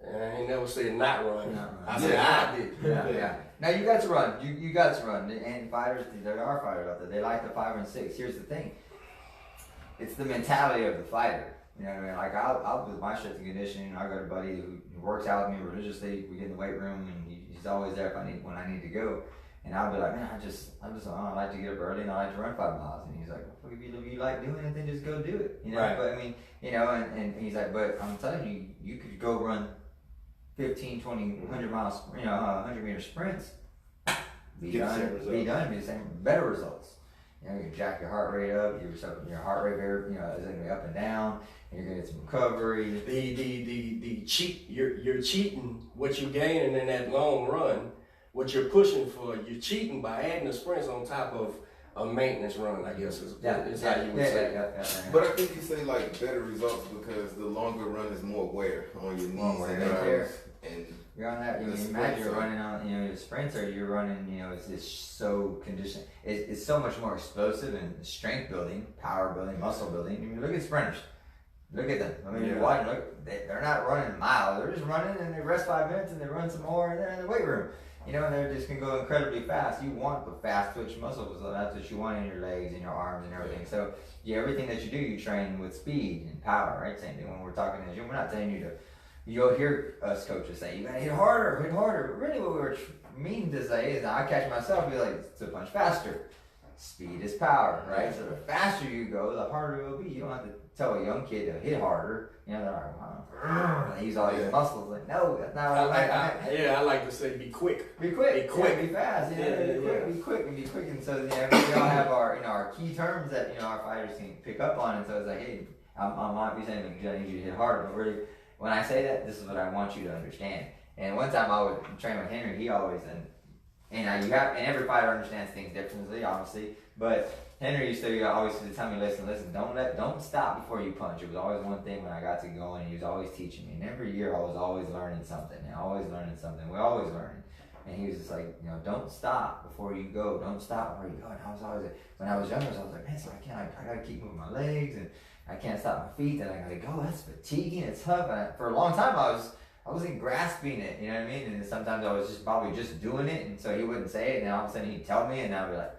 I ain't never said not run. I said I did. Yeah. Now you got to run. You got to run. And fighters, there are fighters out there. They like the 5 and 6. Here's the thing. It's the mentality of the fighter. You know what I mean? Like I'll with my strength and conditioning. I got a buddy who works out with me religiously. We get in the weight room, and he's always there when I need to go. And I'll be like, man, I like to get up early and I like to run 5 miles. And he's like, well, if you like doing it, then just go do it. You know. Right. But I mean, you know, and he's like, but I'm telling you, you could go run 15, 20, 100 miles, 100-meter sprints. Be the same, better results. You know, you jack your heart rate up, your heart rate, is going to be up and down, and you're going to get some recovery. You're cheating what you're gaining in that long run, what you're pushing for. You're cheating by adding the sprints on top of a maintenance run, I guess is how you would say. But I think you say like better results because the longer run is more wear on your knees and arms. And you're on that. You imagine you're running on, your sprints, or you're running. It's so conditioned. It's so much more explosive and strength building, power building, muscle building. I mean, look at sprinters. Look at them. I mean, you watch. Look, they're not running miles. They're just running, and they rest 5 minutes, and they run some more, and they're in the weight room. And they're just gonna go incredibly fast. You want the fast twitch muscles, so that's what you want in your legs and your arms and everything. So everything that you do, you train with speed and power, right? Same thing when we're talking in the gym. We're not telling you to. You'll hear us coaches say, you gotta hit harder. But really what we were meaning to say is, I catch myself, be like, to punch faster. Speed is power, right? So the faster you go, the harder it will be. You don't have to tell a young kid to hit harder. They're like, use all your muscles. Like, no, that's not what I like to say, be quick. Be quick. Be fast. Be quick. And so we all have our key terms that our fighters can pick up on. And so it's like, hey, I might be saying, I need you to hit harder, but really, when I say that, this is what I want you to understand. And one time I would train with Henry. He always and every fighter understands things differently, obviously. But Henry used to always tell me, listen, don't stop before you punch. It was always one thing when I got to go, and he was always teaching me. And every year I was always learning something. We're always learning. And he was just like, don't stop before you go. Don't stop before you go. And I was always, when I was younger, I was like, man, so I gotta keep moving my legs, and I can't stop my feet, then I gotta go. That's fatiguing, it's tough. And for a long time I wasn't grasping it, you know what I mean? And sometimes I was probably just doing it, and so he wouldn't say it, and then all of a sudden he'd tell me, and I'd be like,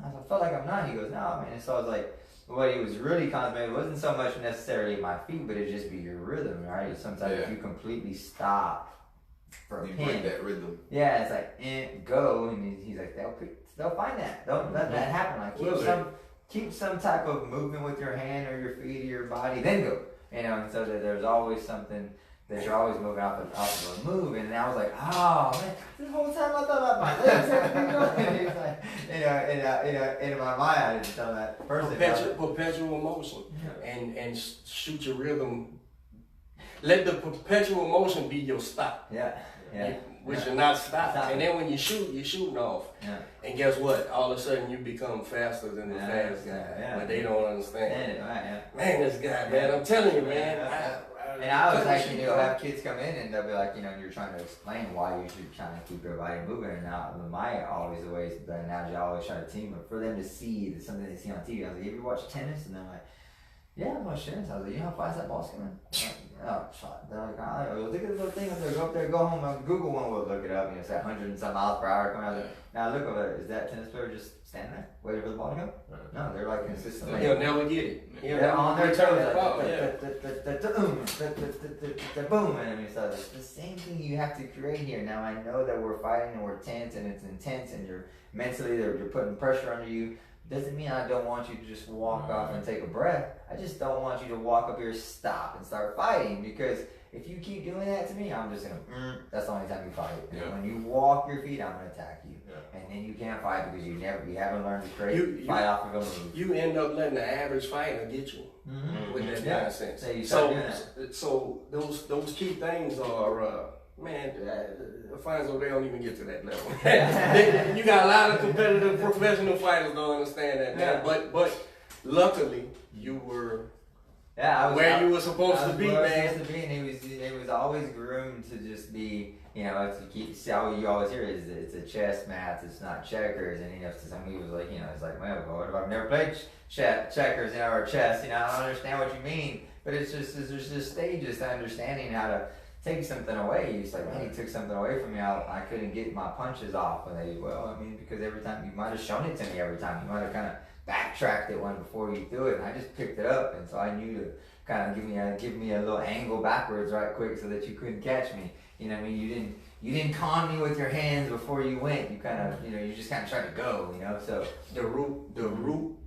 I felt like I'm not. He goes, no, man. And so I was like, what he was really contemplating wasn't so much necessarily my feet, but it'd just be your rhythm, right? Sometimes if you completely stop for a pin, break that rhythm. Yeah, it's like, go, and he's like, they'll find that. Don't let that happen. Like, keep some type of movement with your hand or your feet or your body, then go. And so that there's always something that you're always moving off of a move. And I was like, oh man, this whole time I thought about my legs have to be going. And he's like, in my mind, I didn't tell that person. Perpetual motion, and shoot your rhythm. Let the perpetual motion be your stop. Which you're not stopping. And then when you shoot, you're shooting off. And guess what? All of a sudden you become faster than the fast guy. But they don't understand. Man, this guy, man, I'm telling you, man. And I was actually, have kids come in and they'll be like, you're trying to explain why you should try to keep your body moving. And now, the analogy I always try to team, but for them to see something they see on TV. I was like, have you watched tennis? And they're like, yeah, I watched tennis. I was like, you know how fast that ball's coming? Oh, shot. They're like, look at the little thing up there. Go up there, go home. Google one, we'll look it up. It's at 100 and some miles per hour coming out. Like, now look over there. Is that tennis player just standing there, waiting for the ball to go? No, they're like consistently. He'll never get it. They're on their toes. Boom. And I mean, so it's the same thing you have to create here. Now I know that we're fighting and we're tense and it's intense and you're mentally, you're putting pressure under you. Doesn't mean I don't want you to just walk off and take a breath. I just don't want you to walk up here, stop, and start fighting. Because if you keep doing that to me, I'm just gonna. That's the only time you fight. And when you walk your feet, I'm gonna attack you, and then you can't fight because you haven't learned to create fight off of a move. You end up letting the average fighter get you with that nonsense. So those key things are. Man, Alfonso, they don't even get to that level. You got a lot of competitive professional fighters don't understand that, man. But luckily you were I was where you were supposed to be, man. Supposed to be, and he was always groomed to just be, you know, if you keep, see how you always hear is it's a chess match, it's not checkers, and you know, to some he was like, you know, it's like, well, what if I've never played checkers, you know, or chess, you know, I don't understand what you mean, but it's just there's just stages to understanding how to take something away. He's like, man, he took something away from me. I couldn't get my punches off, and I mean, because every time you might have shown it to me, every time you might have kind of backtracked it one before you threw it, and I just picked it up, and so I knew to kind of give me a little angle backwards right quick so that you couldn't catch me. You know what I mean? You didn't con me with your hands before you went. You kind of, you know, you just kind of tried to go, you know. So the root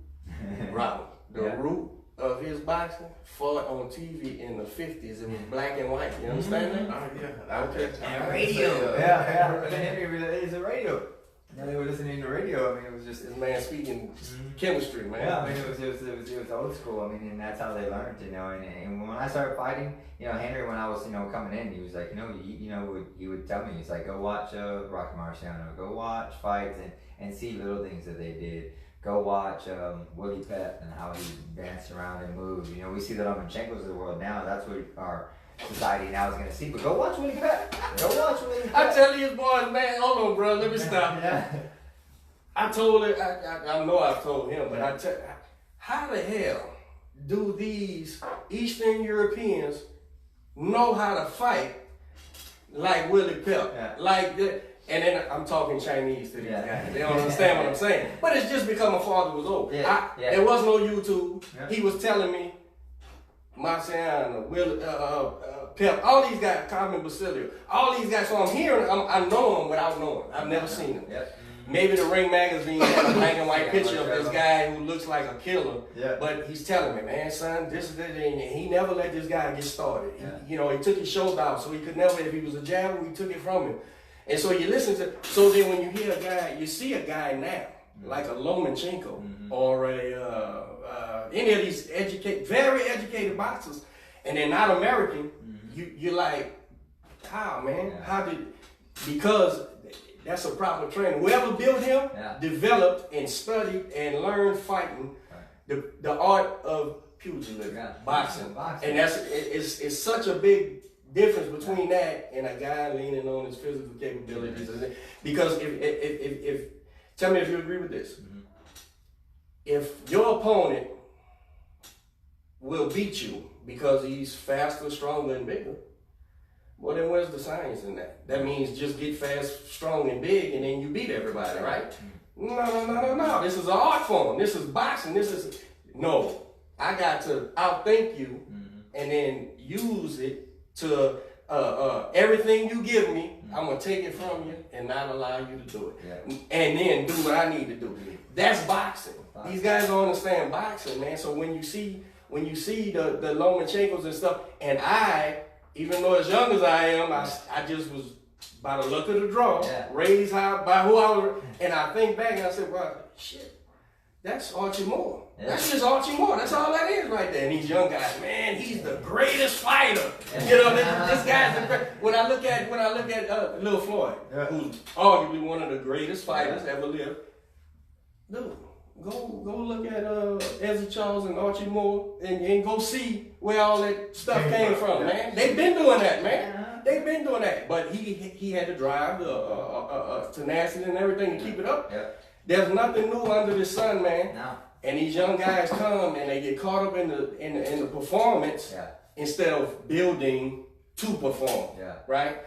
of his boxing fought on TV in the 50s. It was black and white. You understand that? Oh yeah. Okay. And radio. It's a radio. Yeah, they were listening to radio. I mean, it was just this man speaking chemistry, man. Yeah, I mean, it was old school. I mean, and that's how they learned, you know. And when I started fighting, you know, Henry, when I was, you know, coming in, he was like, he would tell me, he's like, go watch Rocky Marciano, go watch fights and see little things that they did. Go watch Willie Pep and how he danced around and moved. You know, we see the Lomachenko's of the world now. That's what our society now is going to see. But go watch Willie Pep. Go watch Willie Pep. I tell these boys, man, hold on, bro. Let me stop. I told it. I know I've told him, but how the hell do these Eastern Europeans know how to fight like Willie Pep? Like that? And then I'm talking Chinese to these guys. They don't understand what I'm saying. But it's just because my father was old. There was no YouTube. He was telling me, Marciano, Pep, all these guys, Carmen Basilio, all these guys. So I'm hearing, I know them without knowing. I've never seen them. Maybe the Ring magazine had a black and white picture of this guy who looks like a killer. But he's telling me, man, son, this is it. And he never let this guy get started. He took his shoulder out, so he could never, if he was a jabber, he took it from him. And so you listen to, so then when you hear a guy, you see a guy now, like a Lomachenko or any of these very educated boxers, and they're not American, you're like, how, man? How did, because that's a proper trainer. Whoever built him developed and studied and learned fighting, the art of pugilism, boxing. And it's such a big difference between that and a guy leaning on his physical capabilities. Because if tell me if you agree with this. If your opponent will beat you because he's faster, stronger, and bigger, well then where's the science in that? That means just get fast, strong, and big, and then you beat everybody, right? No. This is an art form. This is boxing. No. I got to outthink you and then use it to everything you give me, I'm gonna take it from you and not allow you to do it, and then do what I need to do. That's boxing. These guys don't understand boxing, man. So when you see the Lomachenkos and stuff, and I, even though as young as I am, I just was by the luck of the draw, raised high by who I was, and I think back and I said, well, shit, that's Archie Moore. That's just Archie Moore. That's all that is right there. And these young guys, man, he's the greatest fighter. You know, this guy's the great. When I look at Lil Floyd, who's arguably one of the greatest fighters ever lived, dude, go look at Ezra Charles and Archie Moore and go see where all that stuff came from, man. They've been doing that, man. They've been doing that. But he had to drive the tenacity and everything to keep it up. There's nothing new under the sun, man. No. And these young guys come and they get caught up in the performance instead of building to perform, right?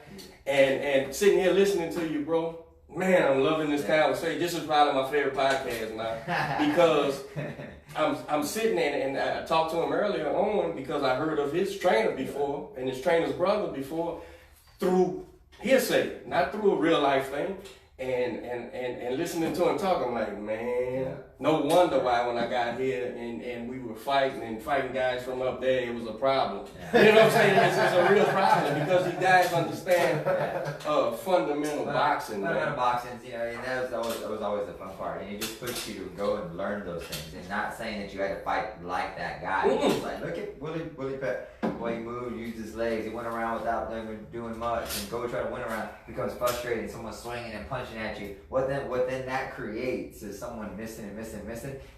And sitting here listening to you, bro, man, I'm loving this conversation. This is probably my favorite podcast now because I'm sitting there and I talked to him earlier on because I heard of his trainer before and his trainer's brother before through hearsay, not through a real life thing. And listening to him talk, I'm like, man, no wonder why when I got here and we were fighting guys from up there, it was a problem. You know what I'm saying? It's a real problem because these guys understand fundamental boxing. Fundamental boxing, you know, and that was always the fun part. And it just pushed you to go and learn those things, and not saying that you had to fight like that guy. It's like, look at Willie Pep. the way he moved, used his legs. He went around without doing much, and go try to win around, becomes frustrated, someone's swinging and punching at you. What then that creates is someone missing.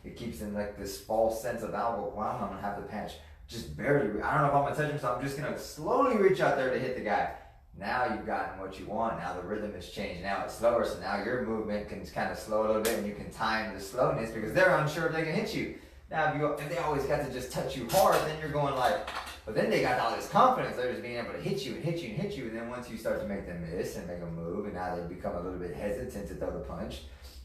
It keeps in like this false sense of, oh, well, I'm gonna have the patch just barely. I don't know if I'm gonna touch him, so I'm just gonna slowly reach out there to hit the guy. Now you've gotten what you want. Now the rhythm has changed. Now it's slower, so now your movement can kind of slow a little bit, and you can time the slowness because they're unsure if they can hit you. Now if they always got to just touch you hard, then you're going like, but then they got all this confidence. They're just being able to hit you, and then once you start to make them miss and make them move, and now they become a little bit hesitant to throw the punch.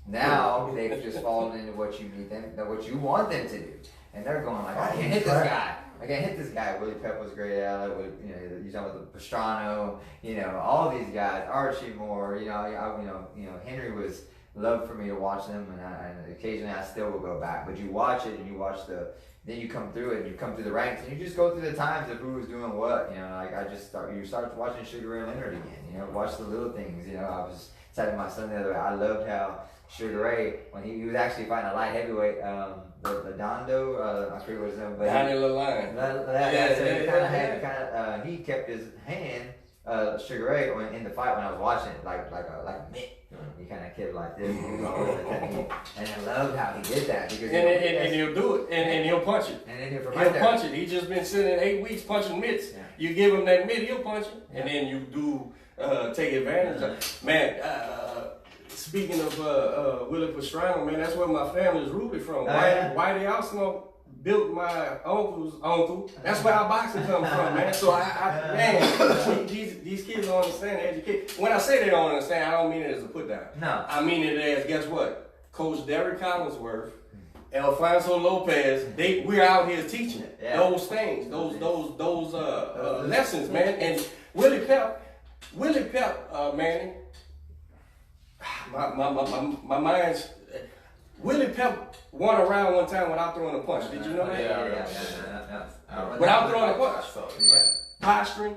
Now they've just fallen into what you need them, what you want them to do, and they're going like, I can't hit this guy. I can't hit this guy. Willie Pep was great at it. You talking about the Pastrano, all these guys, Archie Moore, Henry was loved for me to watch them, and occasionally I still will go back. But you watch it, and you watch then you come through it, and you come through the ranks, and you just go through the times of who was doing what. You start watching Sugar Ray Leonard again. Watch the little things. I was telling my son the other way. I loved how Sugar Ray, when he was actually fighting a light heavyweight, Dondo, I forget what his name was. Down in the line. He kept his hand, Sugar Ray, in the fight when I was watching it, like a mitt. He kind of kept like this, and I loved how he did that because and he'll do it, and he'll punch it, and then he'll punch it. He's just been sitting 8 weeks punching mitts. Yeah. You give him that mitt, he'll punch it, and then you do take advantage of it. Man. Speaking of Willie Pastrano, man, that's where my family is rooted from. Whitey Arsenal built my uncle's uncle. That's where our boxing comes from, man. So man, these kids don't understand education. When I say they don't understand, I don't mean it as a put down. No. I mean it as, guess what? Coach Derek Collinsworth, Alfonso Lopez, we're out here teaching those things, those lessons, man. And Willie Pep, man. My mind's. Willie Pep won a round one time without throwing a punch. Did you know that? Yeah. Without throwing a punch. Posturing,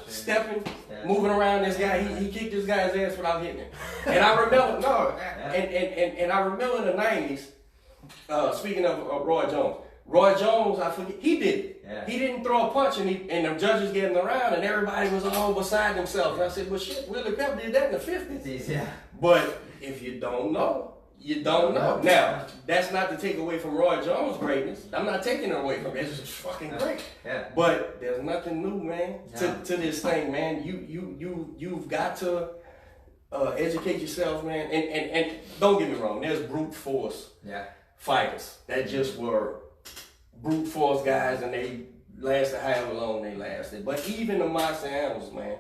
stepping, moving around this guy. He kicked this guy's ass without hitting him. And I remember, and I remember in the 90s, speaking of Roy Jones. Roy Jones, I forget, he did it. Yeah. He didn't throw a punch, and the judges getting around, and everybody was all beside themselves. And I said, well, shit, Willie Pep did that in the 50s. Yeah. But if you don't know, you don't know. Now, that's not to take away from Roy Jones' greatness. I'm not taking it away from it. It's just fucking great. Yeah. But there's nothing new, man, to this thing, man. You've got to educate yourself, man. And don't get me wrong, there's brute force fighters that just were brute force guys, and they lasted however long they lasted. But even the Marcianos, man,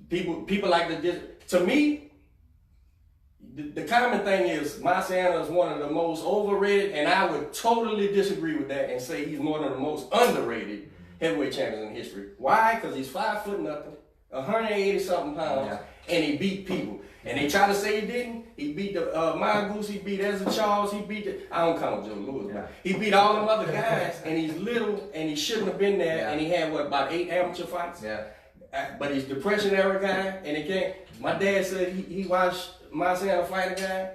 people like to me, the common thing is Marciano is one of the most overrated, and I would totally disagree with that and say he's one of the most underrated heavyweight champions in history. Why? Because he's 5 foot nothing, 180 something pounds, and he beat people. And they try to say he didn't. He beat the Mongoose, he beat Ezra Charles, he beat I don't count Joe Louis, but he beat all them other guys, and he's little, and he shouldn't have been there, and he had, about 8 amateur fights? Yeah. But he's Depression era guy, and he can't. My dad said he watched Marciano fight a guy,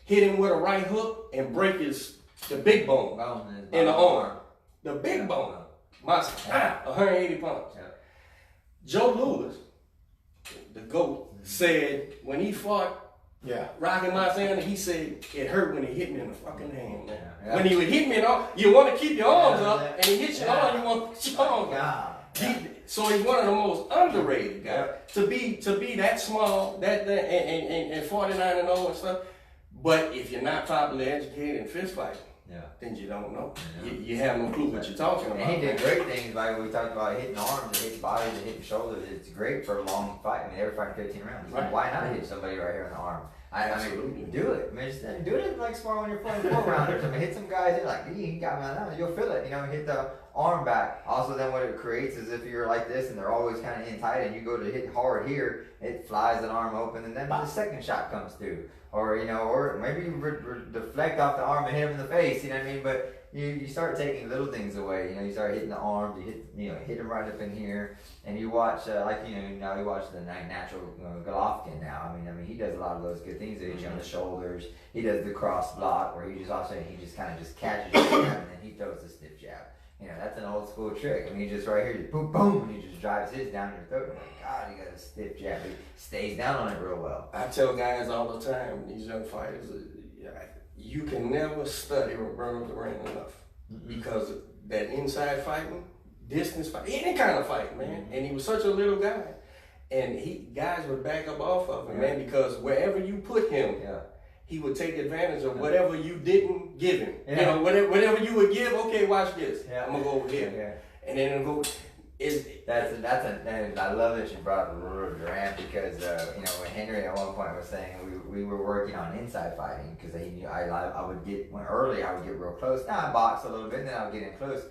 hit him with a right hook, and break the big bone in the arm. The big bone. 180 pounds. Yeah. Joe Louis, the GOAT, said when he fought Rocky Marciano, he said it hurt when he hit me in the fucking hand, man. Yeah. When he would hit me in all, you want to keep your arms up, and he hits your arm, you want to put your arms up. So he's one of the most underrated guys. To be that small, and 49-0 and stuff. But if you're not properly educated in fist fighting, then you don't know. You have no clue what you're talking about. And he did great things, like we talked about hitting arms, and hitting bodies, and hitting shoulders. It's great for a long fight. I mean, they were fighting 15 rounds. Right. Why not hit somebody right here in the arm? I mean, do it. I mean, just do it like smart when you're playing 4-rounders. I mean, hit some guys, you're like, he got me on that. You'll feel it, hit the arm back. Also, then what it creates is if you're like this and they're always kind of in tight and you go to hit hard here, it flies an arm open, and then the second shot comes through. Or, or maybe you deflect off the arm and hit him in the face, you know what I mean? But you start taking little things away, you start hitting the arms, you hit him right up in here, and you watch, now you watch the natural Golovkin now. I mean, he does a lot of those good things. He hits you on the shoulders. He does the cross block where he just kind of catches you and then he throws the stiff jab. You know, that's an old school trick. I mean, he just right here, just boom, boom, and he just drives his down your throat. Like, God, he got a stiff jab. He stays down on it real well. I tell guys all the time, these young fighters, you can never study Roberto Duran enough. Because that inside fighting, distance fight, any kind of fight, man. And he was such a little guy. And guys would back up off of him, man, because wherever you put him, he would take advantage of whatever you didn't give him. You know, whatever you would give, okay, watch this. I'm gonna go over here. And then it'll go. I love that you brought up Roberto Duran because you know, when Henry at one point was saying we were working on inside fighting because he knew I would get early I would get real close. Now I box a little bit, and then I would get in close.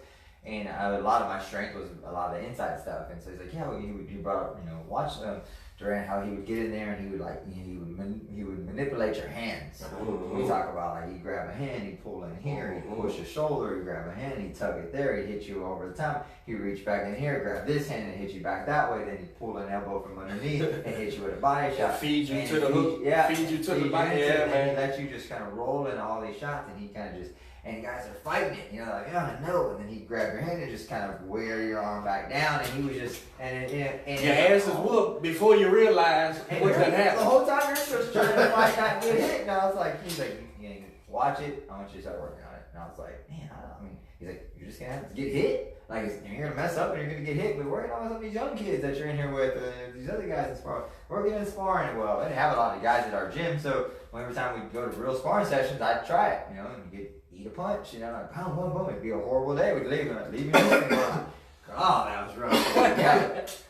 And a lot of my strength was a lot of the inside stuff. And so he's like, yeah, you brought up, you know, watch Duran, how he would get in there and he would like, you know, he would manipulate your hands. We talk about like he'd grab a hand, he'd pull in here, he'd push your shoulder, he'd grab a hand, he'd tug it there, he'd hit you over the top, he'd reach back in here, grab this hand and hit you back that way, then he'd pull an elbow from underneath and hit you with a body shot. Feed you to the hook, feed you to the body, and he'd let you just kind of roll in all these shots, and he kind of just, and guys are fighting it, you know, like, yeah, no, and then he'd grab your hand and just kind of wear your arm back down, and he was just, and your ass is whooped before you realize what's gonna happen. The whole time you're just trying to fight that good hit, and I was like, he's like, you know, watch it, I want you to start working on it, and I was like, man, I mean, he's like, you're just gonna have to get hit, like, you're gonna mess up and you're gonna get hit, but working on some of these young kids that you're in here with, these other guys in sparring, we're getting sparring, well, I didn't have a lot of guys at our gym, so every time we go to real sparring sessions, I'd try it, you know, and eat a punch, you know, like boom, boom, boom. It'd be a horrible day. We'd leave and oh, that was rough.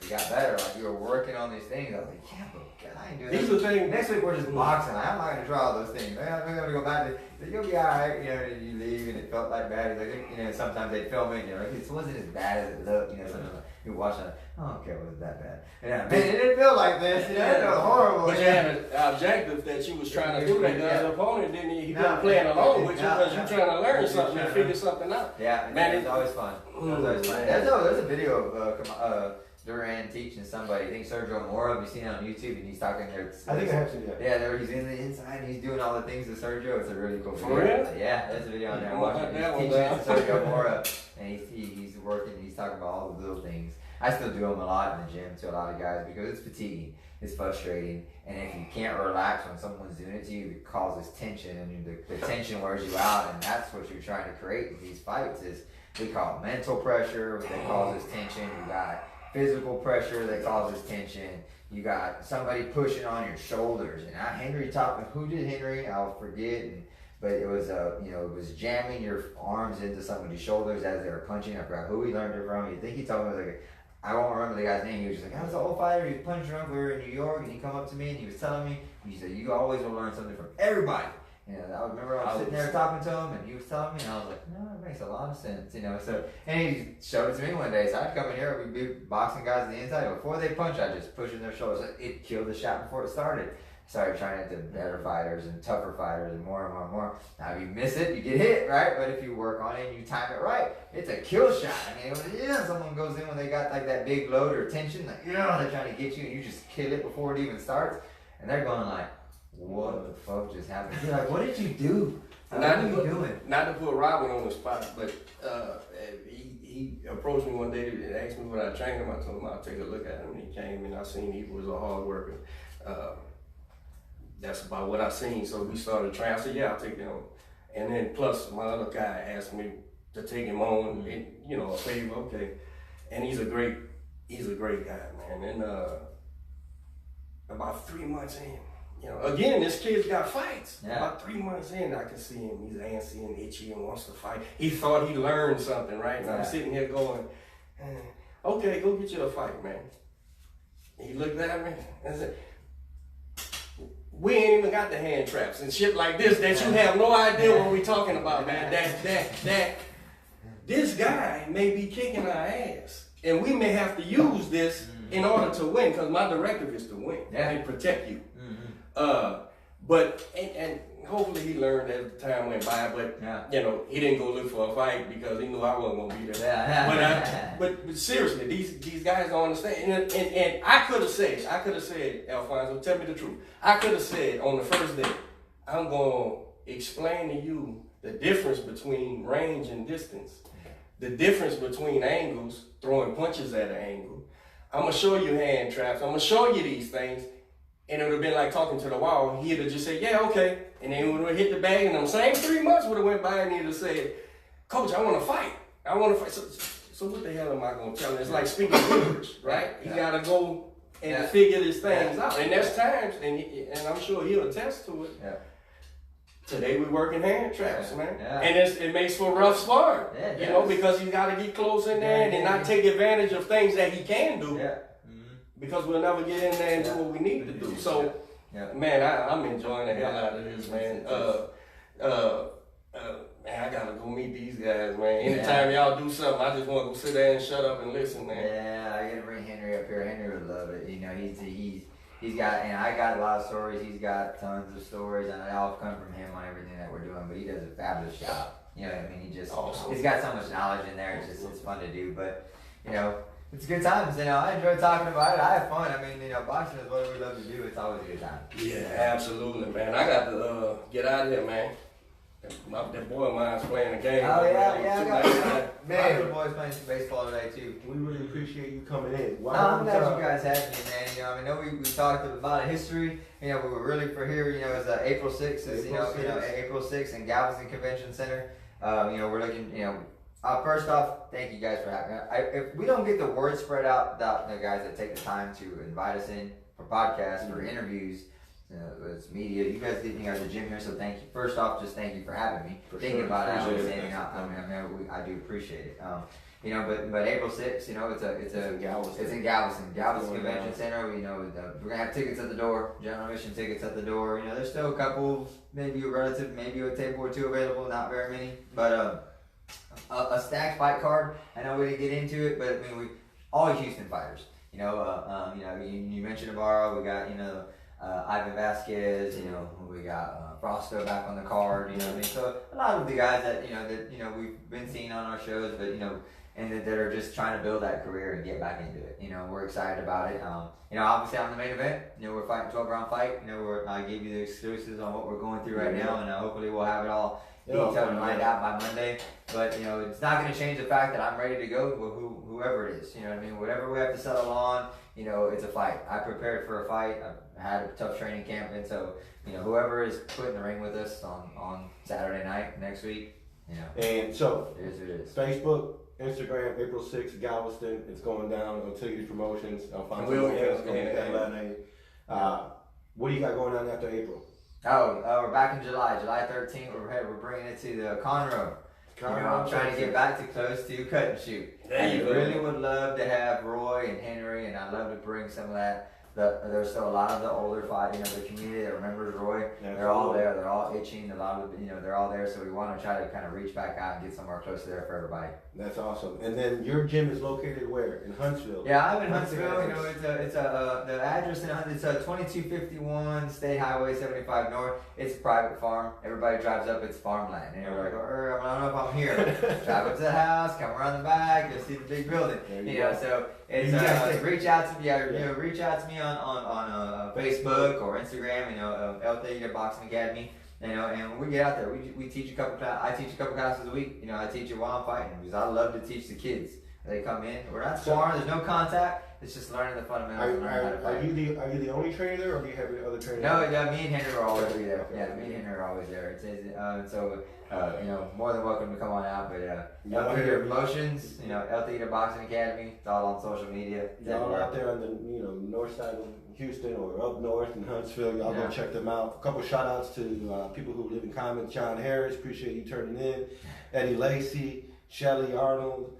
We got better. Like you were working on these things. I was like, yeah, but God, I ain't doing these are things. Next week we're just boxing. I'm not gonna try all those things. I'm gonna go back to. You'll be all right. You know, and you leave and it felt like bad. Like, you know, sometimes they film it. You know, it wasn't as bad as it looked. You know, sometimes you watch it. Oh, okay, it wasn't that bad. Yeah, man, it didn't feel like this. You know, it was horrible. But you had an objective that you was trying to do. That the other opponent didn't. He wasn't playing along with you because you're trying to learn something and figure something out. Yeah, man, it's always fun. There's a video of Duran teaching somebody. I think Sergio Mora. Have you seen it on YouTube? And he's talking there. I think I have seen it. Yeah, he's in the inside. And he's doing all the things with Sergio. It's a really cool video. For real? Yeah, there's a video on there. Watching. He's teaching Sergio Mora, and he's working. He's talking about all the little things. I still do them a lot in the gym to a lot of guys because it's fatiguing, it's frustrating, and if you can't relax when someone's doing it to you, it causes tension, and the tension wears you out, and that's what you're trying to create in these fights is we call it mental pressure that causes tension. You got physical pressure that causes tension. You got somebody pushing on your shoulders, and Henry taught me, who did Henry? I'll forget. But it was you know, it was jamming your arms into somebody's shoulders as they were punching. I forgot who he learned it from. You think he told me it was like I won't remember the guy's name. He was just like, I was an old fighter. He was punching drunk. We were in New York, and he come up to me and he was telling me, he said, you always will learn something from everybody. You know, I remember I was sitting there talking to him, and he was telling me, and I was like, no, it makes a lot of sense, you know. So, and he showed it to me one day. So I'd come in here, we'd be boxing guys on the inside. Before they punch, I'd just push in their shoulders. It killed the shot before it started. Started trying it to better fighters and tougher fighters and more and more and more. Now, if you miss it, you get hit, right? But if you work on it and you time it right, it's a kill shot. I mean, yeah, someone goes in when they got like that big load or tension, like, yeah, they're trying to get you, and you just kill it before it even starts. And they're going like, what the fuck just happened? You're like, what did you do? What are you doing? Not to put Robin on the spot, but he approached me one day and asked me would I train him. I told him I'll take a look at him. And he came and I seen he was a hard worker. That's about what I seen. So we started training. I said, yeah, I'll take him on. And then plus my other guy asked me to take him on, and, you know, a favor, okay. And he's a great guy, man. And about 3 months in, you know, again, this kid's got fights. Yeah. About 3 months in, I can see him. He's antsy and itchy and wants to fight. He thought he learned something, right? And I'm sitting here going, okay, go get you a fight, man. He looked at me and said, we ain't even got the hand traps and shit like this that you have no idea what we talking about, man. That this guy may be kicking our ass, and we may have to use this in order to win, because my directive is to win and protect you. But hopefully he learned as time went by. But you know, he didn't go look for a fight because he knew I wasn't gonna be there. But seriously, these guys don't understand. And I could have said, Alfonso, tell me the truth. I could have said on the first day, I'm gonna explain to you the difference between range and distance. the difference between angles, throwing punches at an angle. I'm gonna show you hand traps. I'm gonna show you these things. And it would have been like talking to the wall. He'd have just said, yeah, okay. And then we would have hit the bag, and them same 3 months would have went by, and he'd have said, Coach, I want to fight. I want to fight. So what the hell am I going to tell him? It's like speaking English, right? You got to go and figure these things out. And there's times, and I'm sure he'll attest to it. Yeah. Today we working hand traps, man. Yeah. And it makes for rough sparring, you know, because you got to get close in there and not take advantage of things that he can do. Yeah. Because we'll never get in there and do what we need to do. So, man, I'm enjoying the hell out of this, man. Man, I gotta go meet these guys, man. Anytime y'all do something, I just want to go sit there and shut up and listen, man. Yeah, I gotta bring Henry up here. Henry would love it. You know, he's got, and I got a lot of stories. He's got tons of stories, and they all come from him on everything that we're doing. But he does a fabulous job. You know what I mean? He's got so much knowledge in there. It's fun to do. But you know, it's good times. You know, I enjoy talking about it. I have fun. I mean, you know, boxing is what we love to do. It's always a good time. Yeah, absolutely, man. I got to get out of here, man. That boy of mine's playing a game. Oh, yeah, I got man, the boys playing some baseball today, too. We really appreciate you coming in. I'm glad you guys had me, man. You know, I know we talked about history. You know, we were really for here. You know, it's April 6th. April 6th in Galveston Convention Center. You know, we're looking, you know, first off, thank you guys for having me. If we don't get the word spread out about the guys that take the time to invite us in for podcasts, for interviews, it's media. You guys did the gym here, so thank you. First off, just thank you for having me. Thinking about it, I do appreciate it. You know, but April 6th, you know, it's in Galveston Convention Center. You know, we're gonna have tickets at the door, general admission tickets at the door. You know, there's still a couple, maybe a table or two available, not very many, but a stacked fight card. I know we didn't get into it, but I mean, all Houston fighters. You know, you mentioned Ibarra. We got, you know, Ivan Vasquez, you know, we got Frosto back on the card, you know what I mean? So a lot of the guys that we've been seeing on our shows, but, you know, and that are just trying to build that career and get back into it. You know, we're excited about it. You know, obviously on the main event, you know, we're fighting 12-round fight. You know, I gave you the exclusives on what we're going through right now, and hopefully we'll have it all detailed and lined out by Monday. But, you know, it's not going to change the fact that I'm ready to go with whoever it is. You know what I mean? Whatever we have to settle on, you know, it's a fight. I prepared for a fight. I had a tough training camp, and so, you know, whoever is put in the ring with us on Saturday night next week, you know. And so, it is. Facebook, Instagram, April 6th, Galveston. It's going down on Tigre Promotions. ALFONSO is going to be headlining. What do you got going on after April? We're back in July 13th. We're bringing it to the Conroe. I'm trying to get back to close to cut and shoot. I really would love to have Roy and Henry, and I'd love to bring some of that. There's still a lot of the older the community that remembers Roy. Yeah, they're all there. They're all itching. A lot of they're all there. So we want to try to kind of reach back out and get somewhere close to there for everybody. That's awesome. And then your gym is located where? In Huntsville. Yeah, I'm in Huntsville. You know, the address in Huntsville. It's 2251 State Highway 75 North. It's a private farm. Everybody drives up. It's farmland. And you're like, I don't know if I'm here. Drive up to the house. Come around the back. You'll see the big building. You know, so it's reach out to me. You know, reach out to me on Facebook or Instagram. You know, Tigre Boxing Academy. You know, and when we get out there, we teach I teach a couple classes a week. You know, I teach it while I'm fighting because I love to teach the kids. They come in. We're not sparring. There's no contact. It's just learning the fundamentals and learning how to fight. Are you the only trainer there, or do you have any other trainers? No, yeah, me and Henry are always there. Yeah, me and Henry are always there. You know, more than welcome to come on out. But Tigre Promotions, you know, Tigre Boxing Academy. It's all on social media. Y'all out there on the north side of Houston or up north in Huntsville, y'all go check them out. A couple shout outs to people who live in comments. John Harris, appreciate you turning in. Eddie Lacey, Shelly Arnold,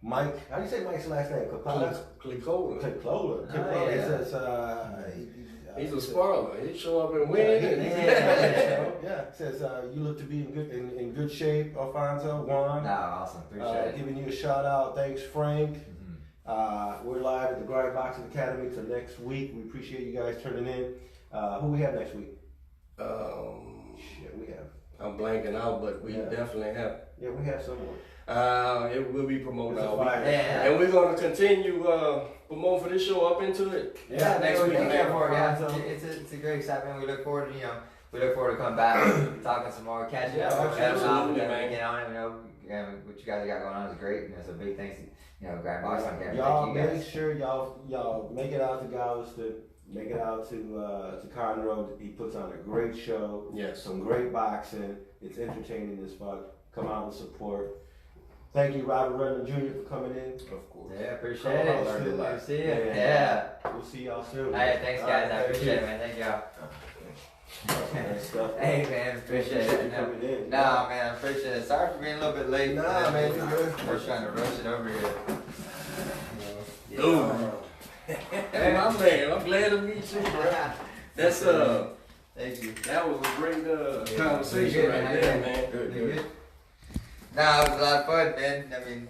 Mike. How do you say Mike's last name? Clicola. He's a spoiler. He show up and win. Yeah. Says you look to be in good shape, Alfonso. Juan. Awesome. Appreciate it. Giving you a shout out. Thanks, Frank. We're live at the Grind Boxing Academy till next week. We appreciate you guys turning in. Who we have next week? We have. I'm blanking out, but we definitely have. Yeah, we have someone. It will be promoted all week. And we're going to continue promote for this show up into it. Next week. So it's a great excitement. We look forward to we look forward to coming back, talking some more, catching up, absolutely, man. get on it. What you guys got going on is great, and it's a big thing. Grand Boxing Camp. Y'all make sure y'all make it out to Galveston. Make it out to Conroe. He puts on a great show. Yes. Some great boxing. It's entertaining as fuck. Come out and support. Thank you, Robert Redmond Jr. for coming in. Of course. Yeah, appreciate it. Learned a lot. Good to see you. Yeah. We'll see y'all soon. Hey, thanks guys. I appreciate it, man. Thank y'all. Hey man, appreciate it. Nah, man, appreciate it. Sorry for being a little bit late. Nah, man, you're good. We're trying to rush it over here. Dude. Hey, my man, I'm glad to meet you, bro. That's Thank you. that was a great conversation right there, man. Good. Nah, it was a lot of fun, man. I mean,